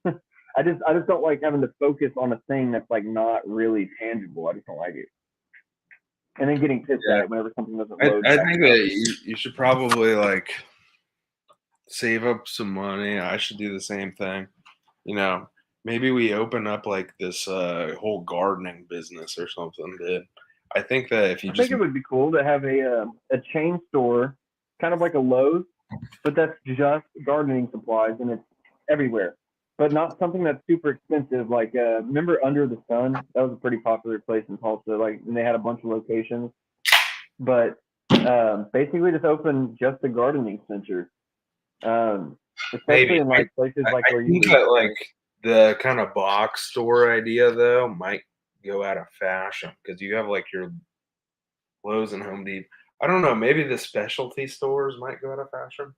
I just don't like having to focus on a thing that's like not really tangible. I just don't like it. And then getting pissed at Yeah. it whenever something doesn't I load fast think enough. that you should probably like save up some money. I should do the same thing. You know, maybe we open up like this whole gardening business or something, dude. I think that if you I just think it would be cool to have a chain store, kind of like a Lowe's, but that's just gardening supplies and it's everywhere. But not something that's super expensive. Like remember Under the Sun? That was a pretty popular place in Tulsa. Like, and they had a bunch of locations. But basically, just open just a gardening center. Especially maybe in like places like I where you think live. that like the kind of box store idea though might go out of fashion because you have like your Lowe's and Home Depot. I don't know. Maybe the specialty stores might go out of fashion.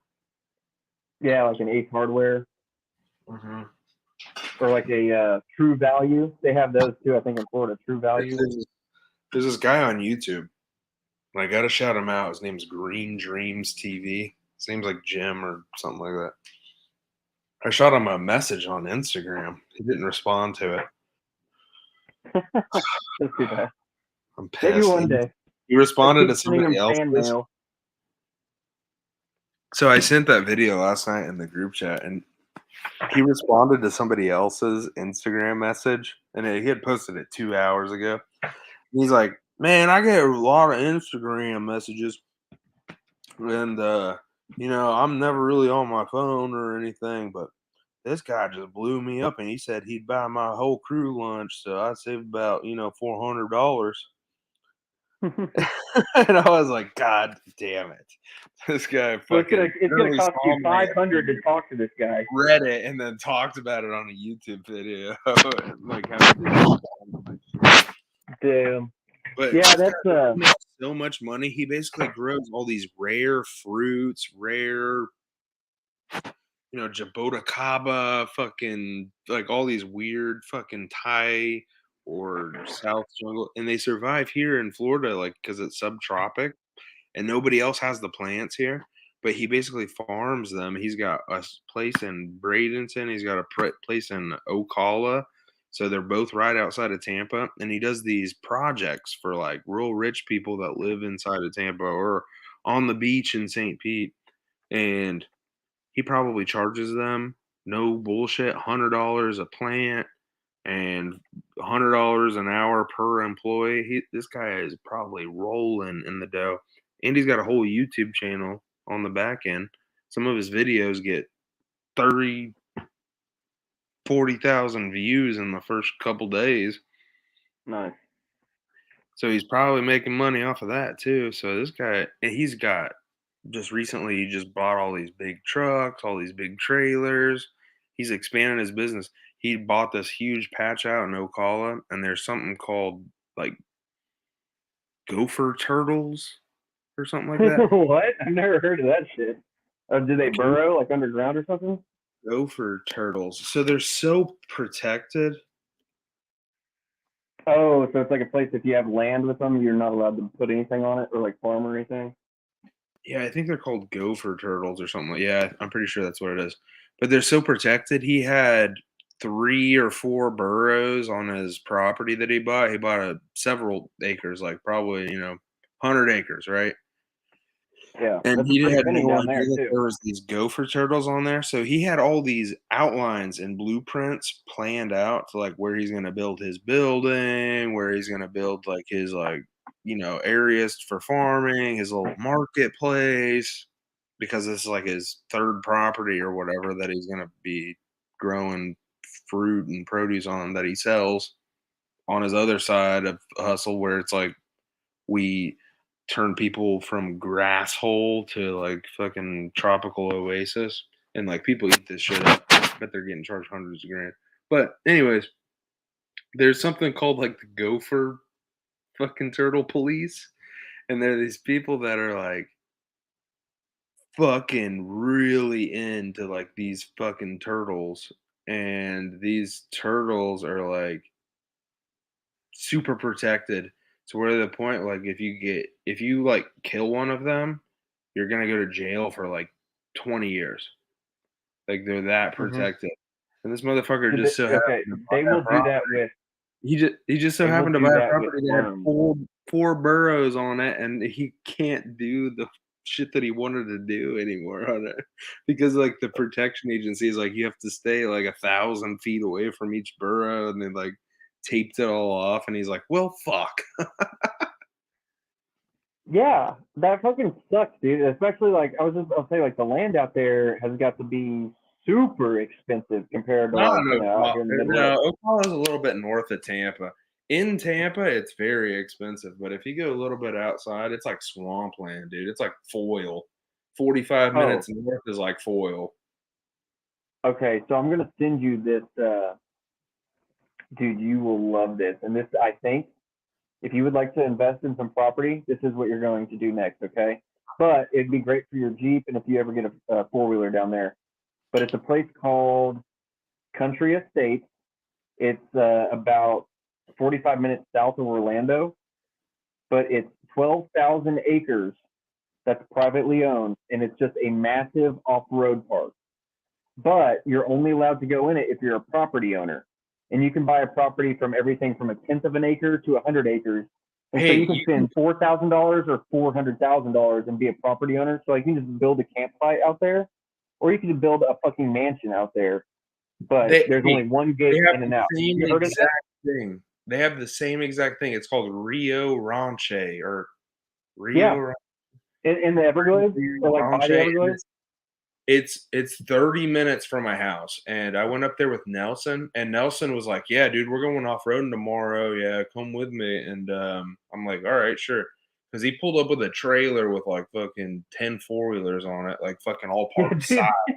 Yeah, like an Ace Hardware Mm-hmm. or like a True Value. They have those too. I think in Florida, True Value. There's this guy on YouTube. And I gotta shout him out. His name's Green Dreams TV. His name's like Jim or something like that. I shot him a message on Instagram. He didn't respond to it. That's too bad. I'm Maybe pissed. one day. He Just responded keep to sending somebody them fan else's. mail. So I sent that video last night in the group chat, and he responded to somebody else's Instagram message, and he had posted it 2 hours ago. He's like, "Man, I get a lot of Instagram messages, and I'm never really on my phone or anything, but this guy just blew me up, and he said he'd buy my whole crew lunch, so I saved about $400." And I was like, "God damn it, this guy Well, fucking it's gonna really cost saw you my 500 to talk to this guy. Reddit and then talked about it on a YouTube video, like how he did. Damn. But Yeah, this that's guy makes so much money. He basically grows all these rare fruits, rare, Jabotacaba, fucking like all these weird fucking Thai or South jungle, and they survive here in Florida, like because it's subtropic and nobody else has the plants here. But he basically farms them. He's got a place in Bradenton. He's got a place in Ocala. So they're both right outside of Tampa. And he does these projects for like real rich people that live inside of Tampa or on the beach in St. Pete. And he probably charges them, no bullshit, $100 a plant and $100 an hour per employee. This guy is probably rolling in the dough, and he's got a whole YouTube channel on the back end. Some of his videos get 30, 40,000 views in the first couple days. nice. So he's probably making money off of that too. So this guy, and he's got just recently, he just bought all these big trucks, all these big trailers. He's expanding his business. He bought this huge patch out in Ocala, and there's something called like gopher turtles or something like that. What? I've never heard of that shit. Do they Go- burrow like underground or something? Gopher turtles. So they're so protected. Oh, so it's like a place if you have land with them, you're not allowed to put anything on it or like farm or anything. Yeah, I think they're called gopher turtles or something. Yeah, I'm pretty sure that's what it is. But they're so protected. He had 3 or 4 burrows on his property that he bought. He bought several acres, like probably 100 acres, right? Yeah, And that's he pretty had spending no down idea there that too. there was these gopher turtles on there. So he had all these outlines and blueprints planned out to like where he's gonna build his building, where he's gonna build like his areas for farming, his little marketplace, because this is like his third property or whatever that he's gonna be growing fruit and produce on that he sells on his other side of hustle where it's like we turn people from grass hole to like fucking tropical oasis, and like people eat this shit up, but they're getting charged hundreds of grand. But anyways, there's something called like the gopher fucking turtle police, and there are these people that are like fucking really into like these fucking turtles, and these turtles are like super protected. to where the point, like, if you like kill one of them, you're gonna go to jail for like 20 years. Like they're that Mhm. protected. And this motherfucker So just so okay, happened to buy they a will do property. that with He just so they will happened to do buy a that with property that had worms. four burrows on it, and he can't do the shit that he wanted to do anymore on it because like the protection agency is like you have to stay like 1,000 feet away from each burrow, and they like taped it all off, and he's like, well, fuck. Yeah, that fucking sucks, dude. Especially like I'll say like the land out there has got to be super expensive compared to Not like, in you know, out Ocala. here in the Midwest. No, Ocala's a little bit north of Tampa. In Tampa, it's very expensive, but if you go a little bit outside, it's like swampland, dude. It's like foil. 45 Oh, minutes north is like foil. okay. So I'm gonna send you this dude, you will love this. And this I think if you would like to invest in some property, this is what you're going to do next, okay? But it'd be great for your Jeep and if you ever get a four-wheeler down there. But it's a place called Country Estates. It's about 45 minutes south of Orlando, but it's 12,000 acres that's privately owned, and it's just a massive off-road park. But you're only allowed to go in it if you're a property owner. And you can buy a property from everything from a tenth of an acre to 100 acres. And so Hey, you can spend $4,000 or $400,000 and be a property owner. So like you can just build a campsite out there, or you can just build a fucking mansion out there. But they there's only one they gate have in and the out. same You heard of that? exact thing. They have the same exact thing. It's called Rio Ranche or Yeah, Rio in the Everglades, or like by Ranche, the and Everglades. it's 30 minutes from my house, and I went up there with Nelson, and Nelson was like, "Yeah, dude, we're going off-roading tomorrow. Yeah, come with me." And I'm like, "All right, sure." Because he pulled up with a trailer with like fucking 10 four-wheelers on it, like fucking all Yeah, parked side, dude.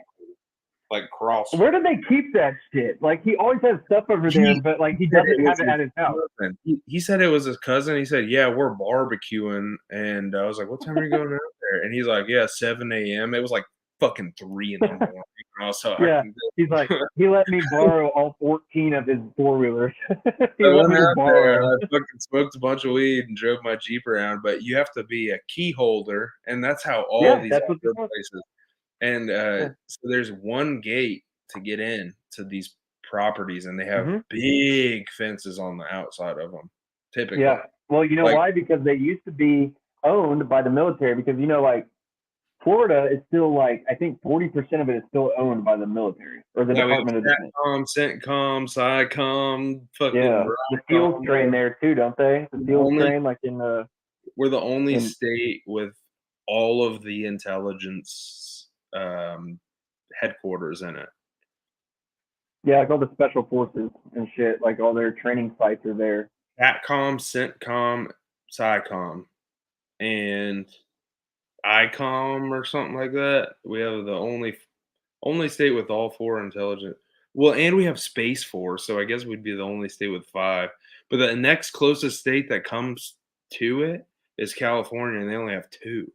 like cross. Where do they keep that shit? Like he always has stuff over there, He but like he said it doesn't was have it his at his house. cousin. He said it was his cousin. He said, "Yeah, we're barbecuing," and I was like, "What time are you going out there?" And he's like, "Yeah, 7 a.m." It was like fucking 3 in the morning. And I was so I Yeah, can he's like he let me borrow all 14 of his four wheelers. He I let went me out borrow there and them. I fucking smoked a bunch of weed and drove my Jeep around, but you have to be a key holder, and that's how all Yeah, these that's what they off-road want. places. And Yeah. so there's one gate to get in to these properties, and they have Hmm. big fences on the outside of them, typically. Yeah. Well, you know Like, why? Because they used to be owned by the military. Because you know, like Florida is still like I think 40% of it is still owned by the military or the yeah, we Department of have Defense. SATCOM, CENTCOM, SciComm, fucking Yeah, the SEALs ROCOM. train there too, don't they? The SEALs Only train like we're the only in state with all of the intelligence, headquarters in it. yeah, like all the special forces and shit. Like all their training sites are there. SATCOM, CENTCOM, SciComm, and ICOM or something like that. We have the only state with all 4 intelligent. Well, and we have Space Force, so I guess we'd be the only state with 5. But the next closest state that comes to it is California, and they only have 2.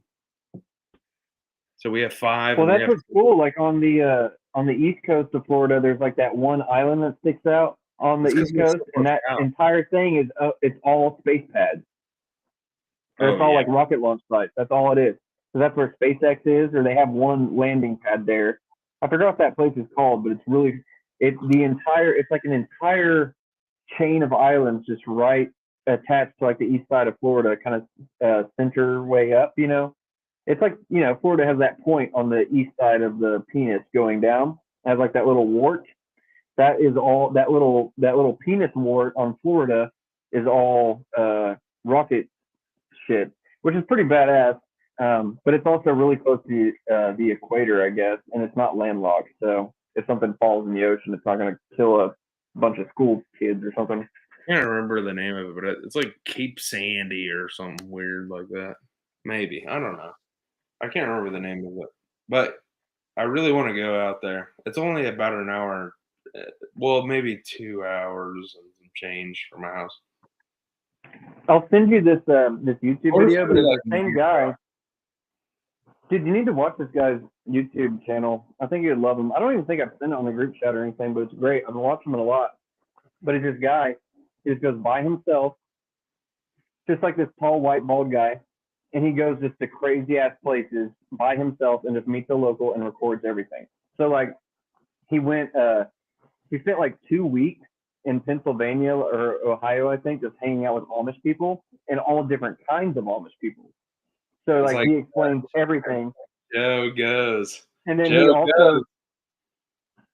So we have 5, Well, and they that's have what's cool. Like on the east coast of Florida, there's like that one island that sticks out on the it's because east we're coast, so and far that south. entire thing is it's all space pads. Or it's Oh, all yeah. like rocket launch sites. That's all it is. So that's where SpaceX is, or they have one landing pad there. I forgot what that place is called, but it's like an entire chain of islands just right attached to like the east side of Florida, kind of center way up, you know. It's like, you know, Florida has that point on the east side of the penis going down. It has like that little wart. That is all that little penis wart on Florida is all rocket shit, which is pretty badass. But it's also really close to the equator, I guess, and it's not landlocked. So if something falls in the ocean, it's not going to kill a bunch of school kids or something. I can't remember the name of it, but it's like Cape Sandy or something weird like that. Maybe. I don't know. I can't remember the name of it. But I really wanna go out there. It's only about an hour, well, maybe 2 hours and some change from my house. I'll send you this YouTube What if video, but somebody it's like the same me, guy. Dude, you need to watch this guy's YouTube channel. I think you'd love him. I don't even think I've sent it on the group chat or anything, but it's great. I've been watching him a lot. But it's this guy. He just goes by himself just like this tall, white, bald guy. And he goes just to crazy ass places by himself and just meets a local and records everything. So like he went, he spent like 2 weeks in Pennsylvania or Ohio, I think, just hanging out with Amish people and all different kinds of Amish people. So like he explains everything. Joe goes. And then he also,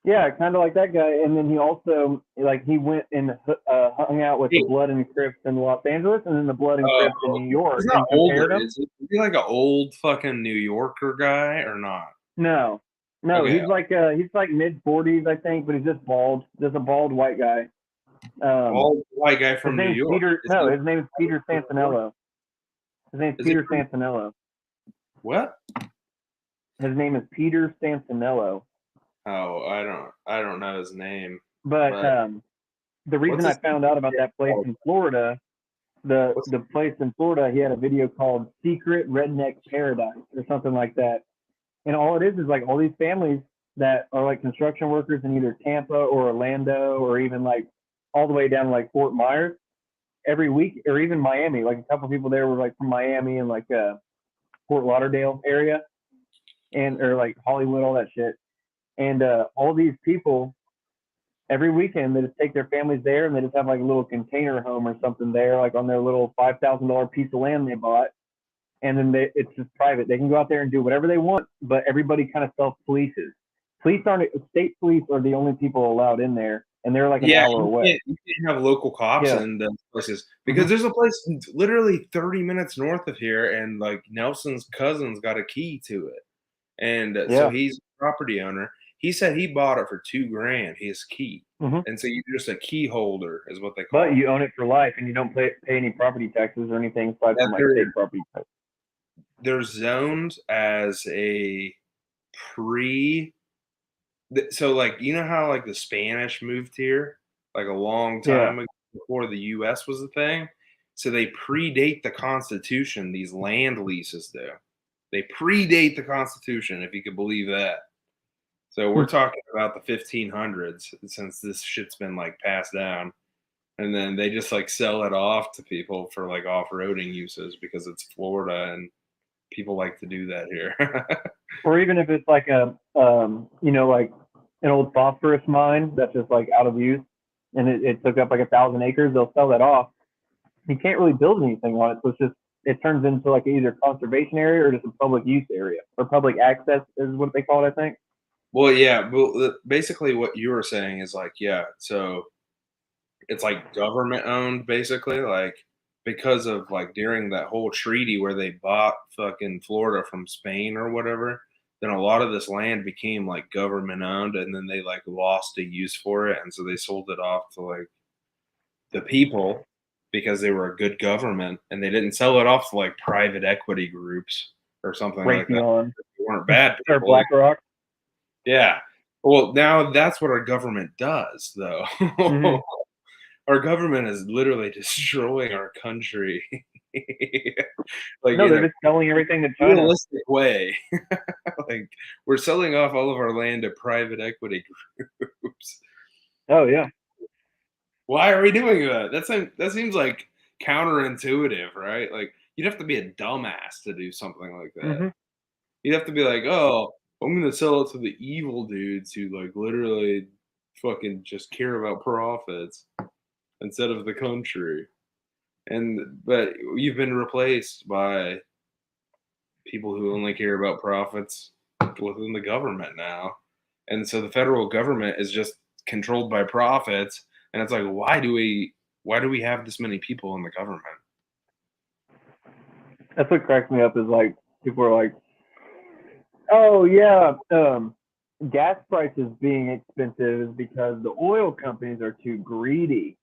yeah, kind of like that guy. And then he also, like, he went and hung out with the Blood and Crips in Los Angeles and then the Blood and Crips in New York. He's not older, is he? Is he like an old fucking New Yorker guy or not? No, okay. He's like mid-40s, I think, but he's just bald, just a bald white guy. Bald white guy from New York. His name is Peter Santinello. His name is Peter Santinello. What? His name is Peter Santinello. Oh, I don't know his name. But the reason I found out about that place in Florida, the place in Florida, he had a video called Secret Redneck Paradise or something like that. And all it is like all these families that are like construction workers in either Tampa or Orlando or even like all the way down to like Fort Myers every week, or even Miami. Like a couple of people there were like from Miami and like Fort Lauderdale area and or like Hollywood, all that shit. And all these people, every weekend, they just take their families there and they just have like a little container home or something there, like on their little $5,000 piece of land they bought. And then it's just private. They can go out there and do whatever they want, but everybody kind of self-polices. State police are the only people allowed in there, and they're like an hour away. You can't have local cops in those places because there's a place literally 30 minutes north of here, and like Nelson's cousin's got a key to it. And so he's a property owner. He said he bought it for $2,000, his key. And so you're just a key holder is what they call it. But you own it for life and you don't pay any property taxes or anything aside from like state property taxes. They're zoned as a so like, you know how like the Spanish moved here like a long time ago before the US was a thing? So they predate the Constitution, these land leases do. They predate the Constitution, if you could believe that. So we're talking about the 1500s since this shit's been like passed down. And then they just like sell it off to people for like off-roading uses because it's Florida and people like to do that here. Or even if it's like a, like an old phosphorus mine that's just like out of use and it took up like 1,000 acres, they'll sell that off. You can't really build anything on it. So it turns into like either conservation area or just a public use area or public access is what they call it, I think. Well, yeah, but basically what you were saying is like, so it's like government owned basically, like because of like during that whole treaty where they bought fucking Florida from Spain or whatever, then a lot of this land became like government owned and then they like lost a use for it. And so they sold it off to like the people because they were a good government and they didn't sell it off to like private equity groups or something like that. They weren't bad people. Or BlackRock. Yeah. Well, now that's what our government does, though. Our government is literally destroying our country. Like no, they're just selling everything to China. Realistic way. Like we're selling off all of our land to private equity groups. Oh yeah. Why are we doing that? That seems like counterintuitive, right? Like you'd have to be a dumbass to do something like that. You'd have to be like, oh, I'm gonna sell it to the evil dudes who like literally fucking just care about profits instead of the country. But you've been replaced by people who only care about profits within the government now. And so the federal government is just controlled by profits. And it's like, why do we have this many people in the government? That's what cracks me up is like people are like, oh yeah, gas prices being expensive is because the oil companies are too greedy.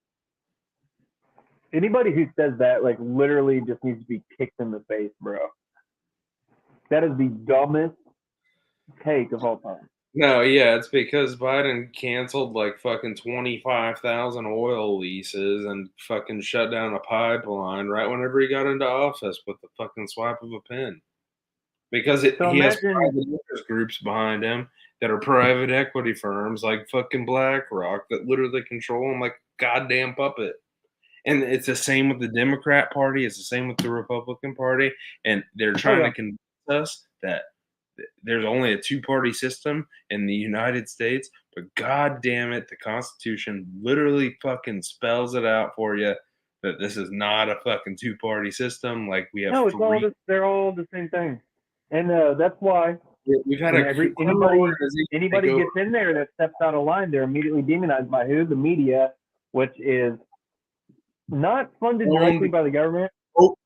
Anybody who says that like literally just needs to be kicked in the face, bro. That is the dumbest take of all time. No, yeah, it's because Biden canceled like fucking 25,000 oil leases and fucking shut down a pipeline right whenever he got into office with the fucking swipe of a pen. Because he has private interest groups behind him that are private equity firms like fucking BlackRock that literally control him like a goddamn puppet. And it's the same with the Democrat Party. It's the same with the Republican Party. And they're trying to convince us that there's only a two-party system in the United States. But God damn it, the Constitution literally fucking spells it out for you that this is not a fucking two-party system. Like we have No, it's all three. they're all the same thing, and that's why We've had when a anybody gets in there that steps out of line, they're immediately demonized by who? The media, which is not funded directly by the government.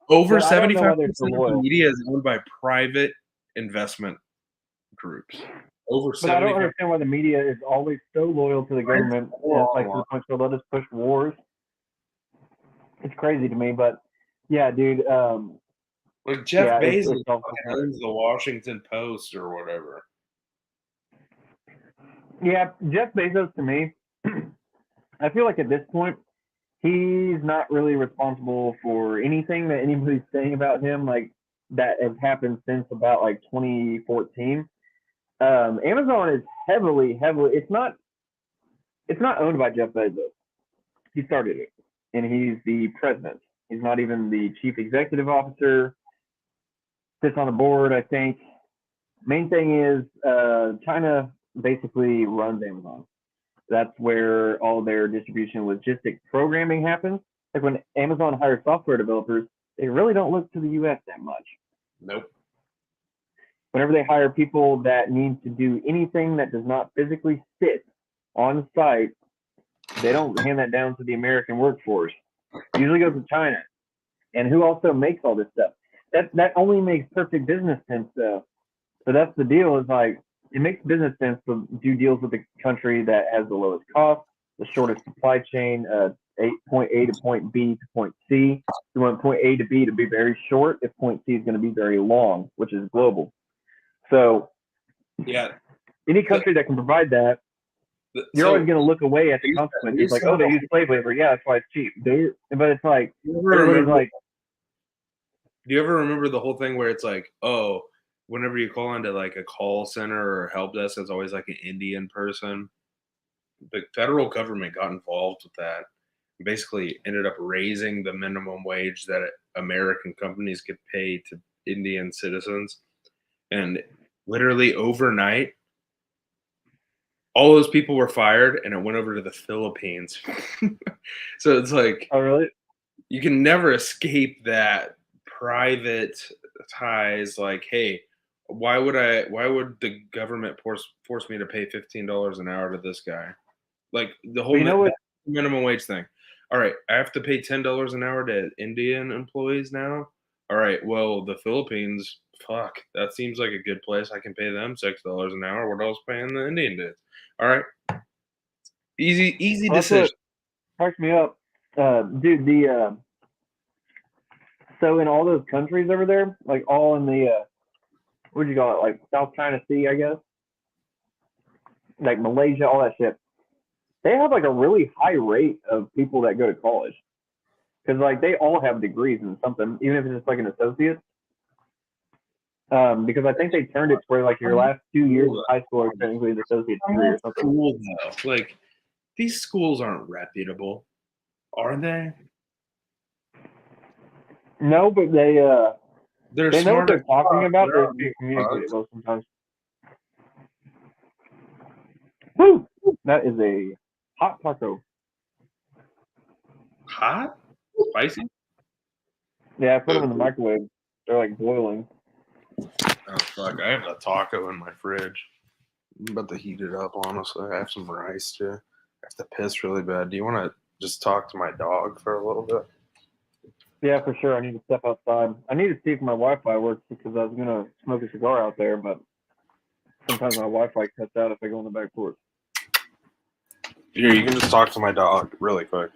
Over but I don't know 75% why they're of so the loyal. media is owned by private investment groups. Over But I don't 75%. understand why the media is always so loyal to the government, like to the point where they'll just push wars. It's crazy to me, but yeah, dude. Like Jeff Bezos it's owns the Washington Post or whatever. Yeah, Jeff Bezos to me, I feel like at this point, he's not really responsible for anything that anybody's saying about him, like that has happened since about like 2014. Amazon is heavily. It's not owned by Jeff Bezos. He started it, and he's the president. He's not even the chief executive officer. Sits on the board, I think. Main thing is China basically runs Amazon. That's where all their distribution logistic programming happens. Like when Amazon hires software developers, they really don't look to the U.S. that much. Nope. Whenever they hire people that need to do anything that does not physically sit on site, they don't hand that down to the American workforce. It usually goes to China. And who also makes all this stuff? That only makes perfect business sense, though. So that's the deal. Is like it makes business sense to do deals with the country that has the lowest cost, the shortest supply chain, point A to point B to point C. You want point A to B to be very short if point C is going to be very long, which is global. So yeah, any country that can provide that, you're always going to look away at the consequences. It's like, oh, they use slave labor. Yeah, that's why it's cheap. But it's like everybody's like. Do you ever remember the whole thing where it's like, oh, whenever you call into like a call center or help desk, it's always like an Indian person? The federal government got involved with that. Basically ended up raising the minimum wage that American companies could pay to Indian citizens. And literally overnight, all those people were fired and it went over to the Philippines. So it's like, oh, really? You can never escape that private ties. Like, hey, why would the government force me to pay $15 an hour to this guy? Like the whole minimum wage thing. All right, I have to pay $10 an hour to Indian employees now. All right, well, the Philippines, fuck, that seems like a good place. I can pay them $6 an hour. What else paying the Indian dudes? All right, easy decision. Cracks me up, dude. So in all those countries over there, like all in the what'd you call it, like South China Sea, I guess, like Malaysia, all that shit. They have like a really high rate of people that go to college because like they all have degrees in something, even if it's just like an associate. Because I think they turned it to where like your last 2 years of high school are technically an associate degree or something. Cool though. Like these schools aren't reputable, are they? No, but they know what they're talking about. They're being communicated well sometimes. Woo! That is a hot taco. Hot? Spicy? Yeah, I put them in the microwave. They're like boiling. Oh fuck! I have a taco in my fridge. I'm about to heat it up. Honestly, I have some rice too. I have to piss really bad. Do you want to just talk to my dog for a little bit? Yeah, for sure. I need to step outside. I need to see if my Wi-Fi works because I was gonna smoke a cigar out there, but sometimes my Wi-Fi cuts out if I go on the back porch. Here, you can just talk to my dog really quick.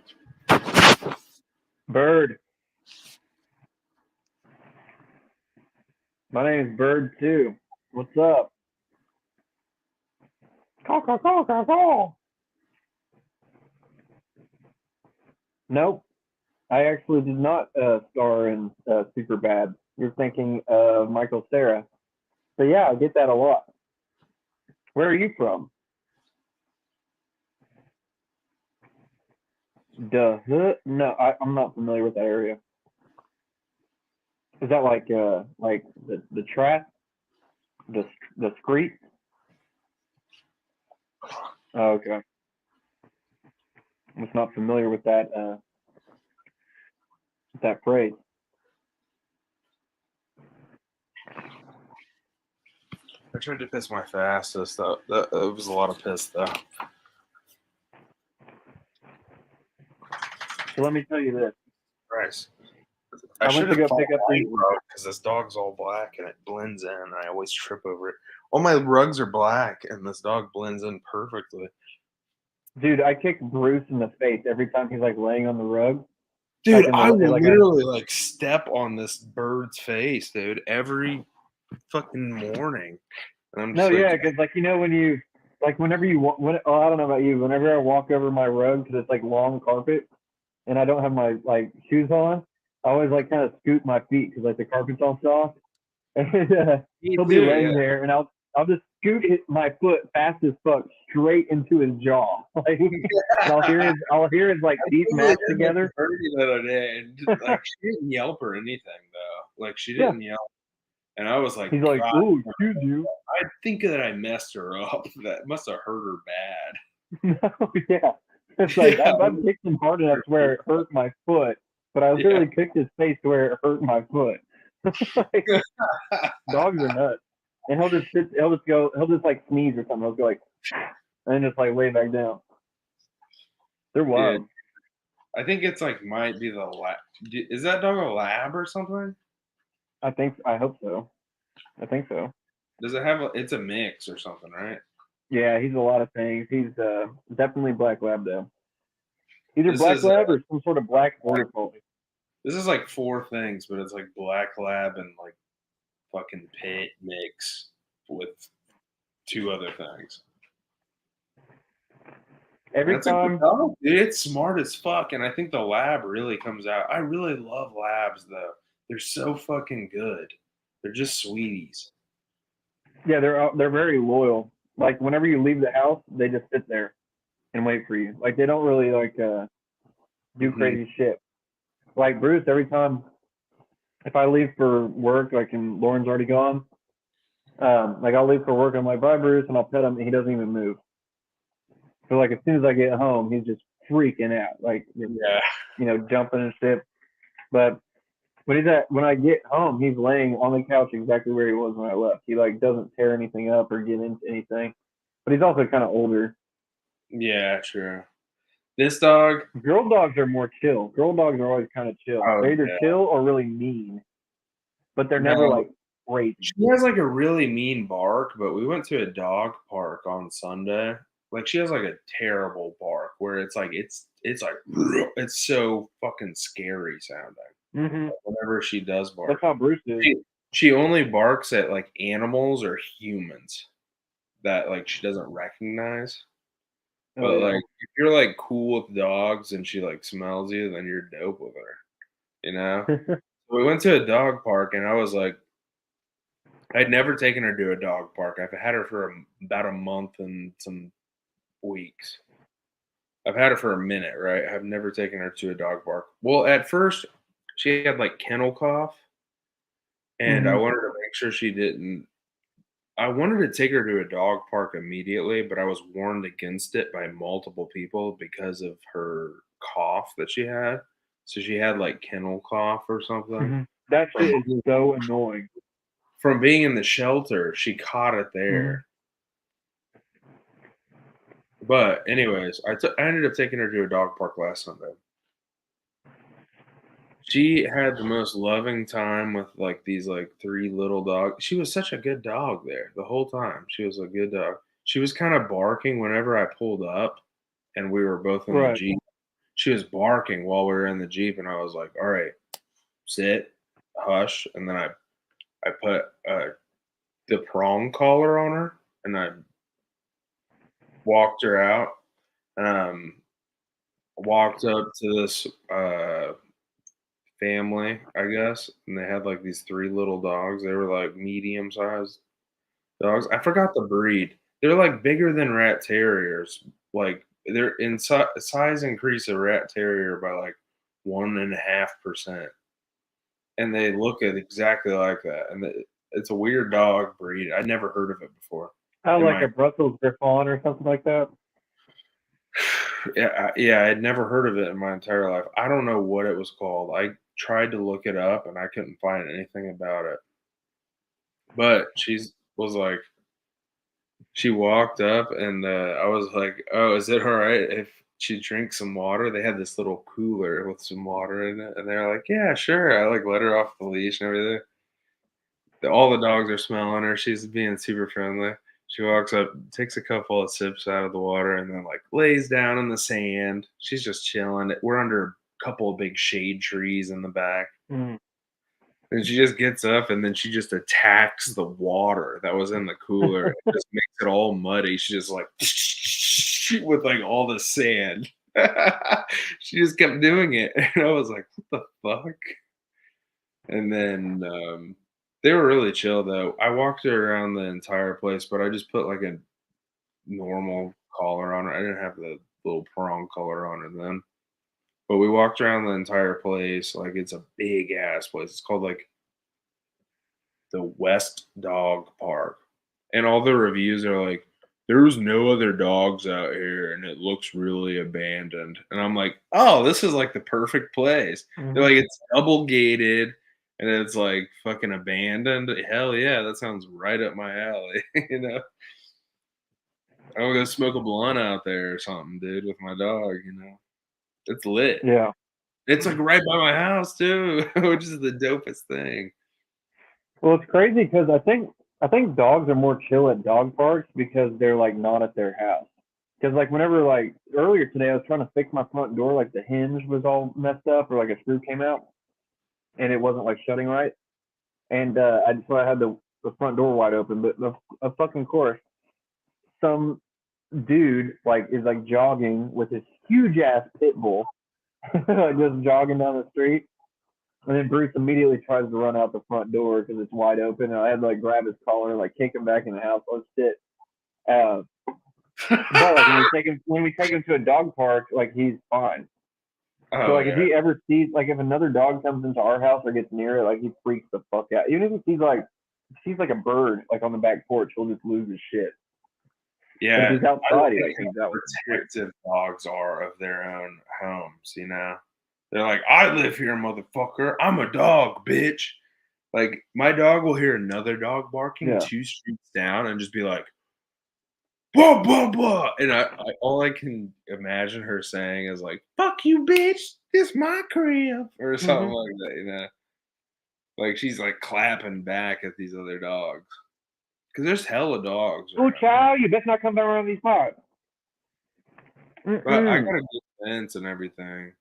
Bird. My name is Bird too. What's up? Call, call, call, call, call. Nope. I actually did not star in Superbad. You're thinking of Michael Cera. So yeah, I get that a lot. Where are you from? No, I'm not familiar with that area. Is that like the track, the street? Oh, okay. I was not familiar with that phrase. I tried to piss my fastest. It was a lot of piss though. So let me tell you this. Christ. I I went should to have go bought pick up a these. white rug because this dog's all black and it blends in. And I always trip over it. All my rugs are black and this dog blends in perfectly. Dude, I kick Bruce in the face every time he's like laying on the rug. Dude, Like I will literally like step on this bird's face, dude, every fucking morning. And I'm just because like when you whenever you I don't know about you, whenever I walk over my rug because it's like long carpet and I don't have my like shoes on, I always like kind of scoot my feet because like the carpet's all soft, and he'll be laying there and I'll just scoot my foot fast as fuck straight into his jaw. Like I'll hear his like teeth match together. The other day, and like she didn't yelp or anything though. Like she didn't yelp, and I was like, he's like, "Oh, excuse you." I think that I messed her up. That must have hurt her bad. No, yeah. It's like I've kicked him hard enough to where it hurt my foot, but I literally kicked his face to where it hurt my foot. Like, dogs are nuts, and he'll just like sneeze or something. He'll go like, and then just like lay back down. They're wild. I think it's like might be the lab. Is that dog a lab or something? I hope so. I think so. Does it have it's a mix or something, right? Yeah, he's a lot of things. He's definitely black lab though. Either black lab or some sort of black border collie. This is like 4 things, but it's like black lab and like fucking pit mix with 2 other things. Every time, dude, it's smart as fuck, and I think the lab really comes out. I really love labs though. They're so fucking good. They're just sweeties. Yeah, they're very loyal. Like whenever you leave the house, they just sit there and wait for you. Like they don't really like do crazy shit. Like Bruce, every time if I leave for work, like and Lauren's already gone, like I'll leave for work, I'm like, bye Bruce, and I'll pet him and he doesn't even move. So like as soon as I get home, he's just freaking out, like jumping and shit. But when I get home, he's laying on the couch exactly where he was when I left. He like doesn't tear anything up or get into anything. But he's also kind of older. Yeah, true. This dog. Girl dogs are more chill. Girl dogs are always kind of chill. They're either chill or really mean, but they're never like crazy. She has like a really mean bark, but we went to a dog park on Sunday. Like she has like a terrible bark where it's like it's like it's so fucking scary sounding. Mm-hmm. Whenever she does bark, that's how Bruce is. She only barks at like animals or humans that like she doesn't recognize. But like if you're like cool with dogs and she like smells you, then you're dope with her. You know? We went to a dog park and I was like, I'd never taken her to a dog park. I've had her for about a month and some weeks. I've had her for a minute, right? I've never taken her to a dog park. Well, at first she had like kennel cough, and I wanted to make sure she didn't. I wanted to take her to a dog park immediately, but I was warned against it by multiple people because of her cough that she had. So she had like kennel cough or something. Mm-hmm. That shit is so annoying. From being in the shelter, she caught it there. But anyways, I ended up taking her to a dog park last Sunday. She had the most loving time with like these like 3 little dogs. She was such a good dog there the whole time. She was a good dog. She was kind of barking whenever I pulled up and we were both in the Jeep. She was barking while we were in the Jeep and I was like, all right, sit, hush. And then I put the prong collar on her and I walked her out. Walked up to this family, I guess, and they had like these 3 little dogs. They were like medium-sized dogs. I forgot the breed. They're like bigger than rat terriers. Like they're in size increase a rat terrier by like 1.5%, and they look at exactly like that. And it's a weird dog breed. I'd never heard of it before. Sounds In like my a Brussels Griffon or something like that. yeah, I'd never heard of it in my entire life. I don't know what it was called. I tried to look it up and I couldn't find anything about it. But was like, she walked up and I was like, "Oh, is it all right if she drinks some water?" They had this little cooler with some water in it, and they're like, "Yeah, sure." I like let her off the leash and everything. All the dogs are smelling her. She's being super friendly. She walks up, takes a couple of sips out of the water, and then like lays down in the sand. She's just chilling. We're under a couple of big shade trees in the back. Mm. And she just gets up and then she just attacks the water that was in the cooler. It just makes it all muddy. She just like with like all the sand. She just kept doing it. And I was like, what the fuck? And then they were really chill though. I walked her around the entire place, but I just put like a normal collar on her. I didn't have the little prong collar on her then. But we walked around the entire place. Like it's a big ass place. It's called like the West Dog Park. And all the reviews are like, there's no other dogs out here and it looks really abandoned. And I'm like, oh, this is like the perfect place. They're like, it's double gated and it's like fucking abandoned. Hell yeah, that sounds right up my alley. You know, I will go smoke a blunt out there or something, dude, with my dog, you know. It's lit. Yeah. It's like right by my house too, which is the dopest thing. Well, it's crazy because I think dogs are more chill at dog parks because they're like not at their house. Because like whenever like earlier today I was trying to fix my front door, like the hinge was all messed up or like a screw came out and it wasn't like shutting right. And I had the front door wide open, but of fucking course some dude like is like jogging with this huge ass pit bull, like just jogging down the street. And then Bruce immediately tries to run out the front door because it's wide open. And I had to like grab his collar and like kick him back in the house. Let's sit. Uh, but like when we take him to a dog park, like he's fine. So Oh like if yeah. he ever sees like if another dog comes into our house or gets near it, like he freaks the fuck out. Even if he sees like a bird like on the back porch, he'll just lose his shit. But if Yeah, he's I outside, he like like hangs out how with him. protective dogs are of their own homes, you know? They're like, "I live here, motherfucker. I'm a dog, bitch." Like, my dog will hear another dog barking Yeah. 2 streets down and just be like, "Blah, blah, blah," and I all I can imagine her saying is like, "Fuck you, bitch. This my crib," or something Mm-hmm. like that, you know? Like, she's, like, clapping back at these other dogs because there's hella dogs Oh, around. child, you best not come back around these parts. But I Mm-mm. got a good fence and everything.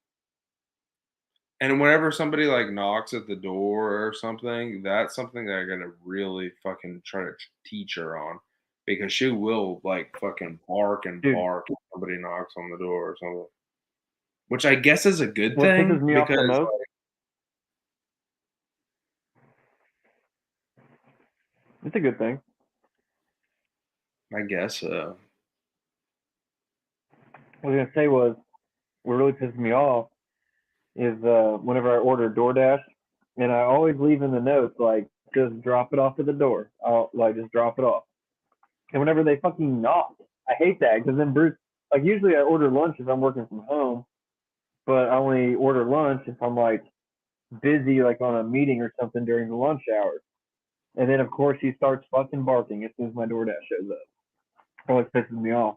And whenever somebody, like, knocks at the door or something, that's something that I gotta really fucking try to teach her on, because she will, like, fucking bark and Dude, bark if somebody knocks on the door or something, which I guess is a good what pisses thing me off the because, most, it's a good thing. I guess, What I was gonna say was what really pisses me off is whenever I order DoorDash, and I always leave in the notes like just drop it off at the door. I'll like just drop it off. And whenever they fucking knock, I hate that because then Bruce, like usually I order lunch if I'm working from home, but I only order lunch if I'm like busy like on a meeting or something during the lunch hours. And then of course he starts fucking barking as soon as my DoorDash shows up. It always pisses me off.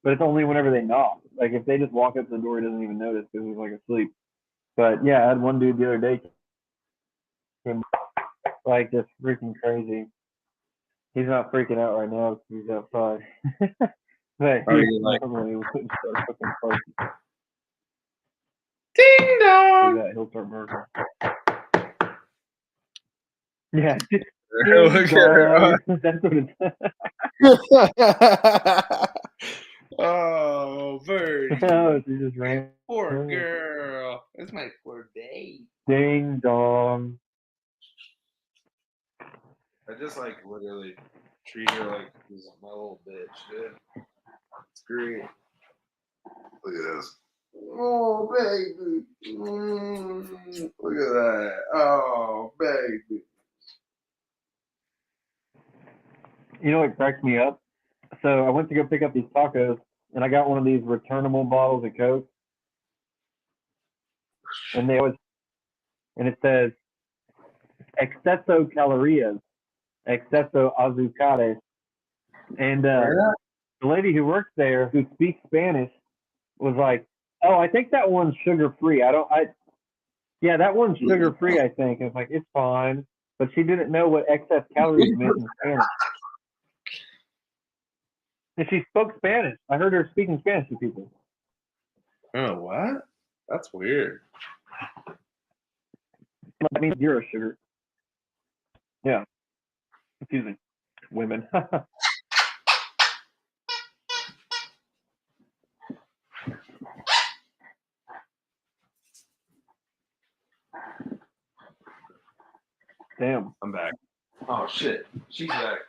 But it's only whenever they knock. Like if they just walk up to the door, he doesn't even notice because he's like asleep. But yeah, I had one dude the other day came like just freaking crazy. He's not freaking out right now because he's outside. But are he you like, normally would start fucking barking. "Ding Like dong!" that, he'll start barking. Yeah, just ding Look at dong. her. That's what it's. Oh, Birdie. Oh, she just ran. Poor girl. That's my poor babe. Ding dong. I just like literally treat her like she's my little bitch, dude. It's great. Look at this. Oh, baby. Look at that. Oh, baby. You know what cracks me up? So I went to go pick up these tacos, and I got one of these returnable bottles of Coke, and it says exceso calorías, exceso azúcares, and the lady who works there who speaks Spanish was like, "Oh, I think that one's sugar free. Yeah, that one's sugar free. I think." And it's like it's fine, but she didn't know what excess calories meant in Spanish. And she spoke Spanish. I heard her speaking Spanish to people. Oh, what? That's weird. That means zero sugar. Yeah. Confusing. Women. Damn. I'm back. Oh, shit. She's back.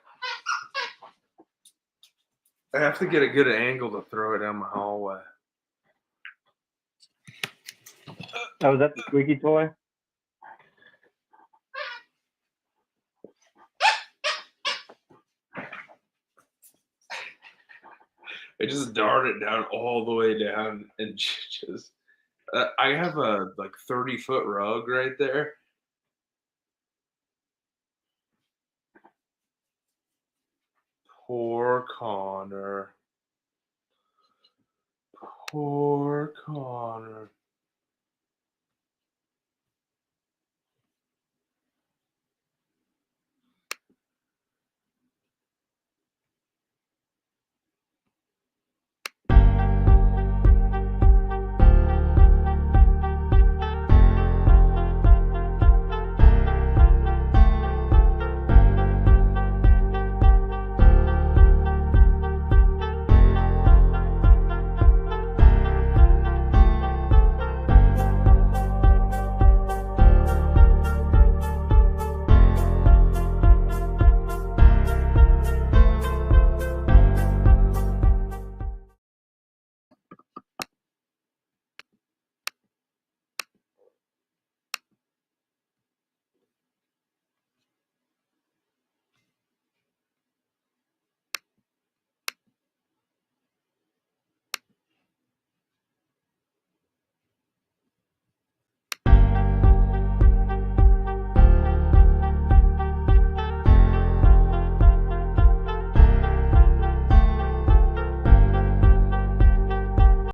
I have to get a good angle to throw it down my hallway. Oh, was that the squeaky toy? I just darted down all the way down and just. I have a 30-foot rug right there. Poor Connor. Poor Connor.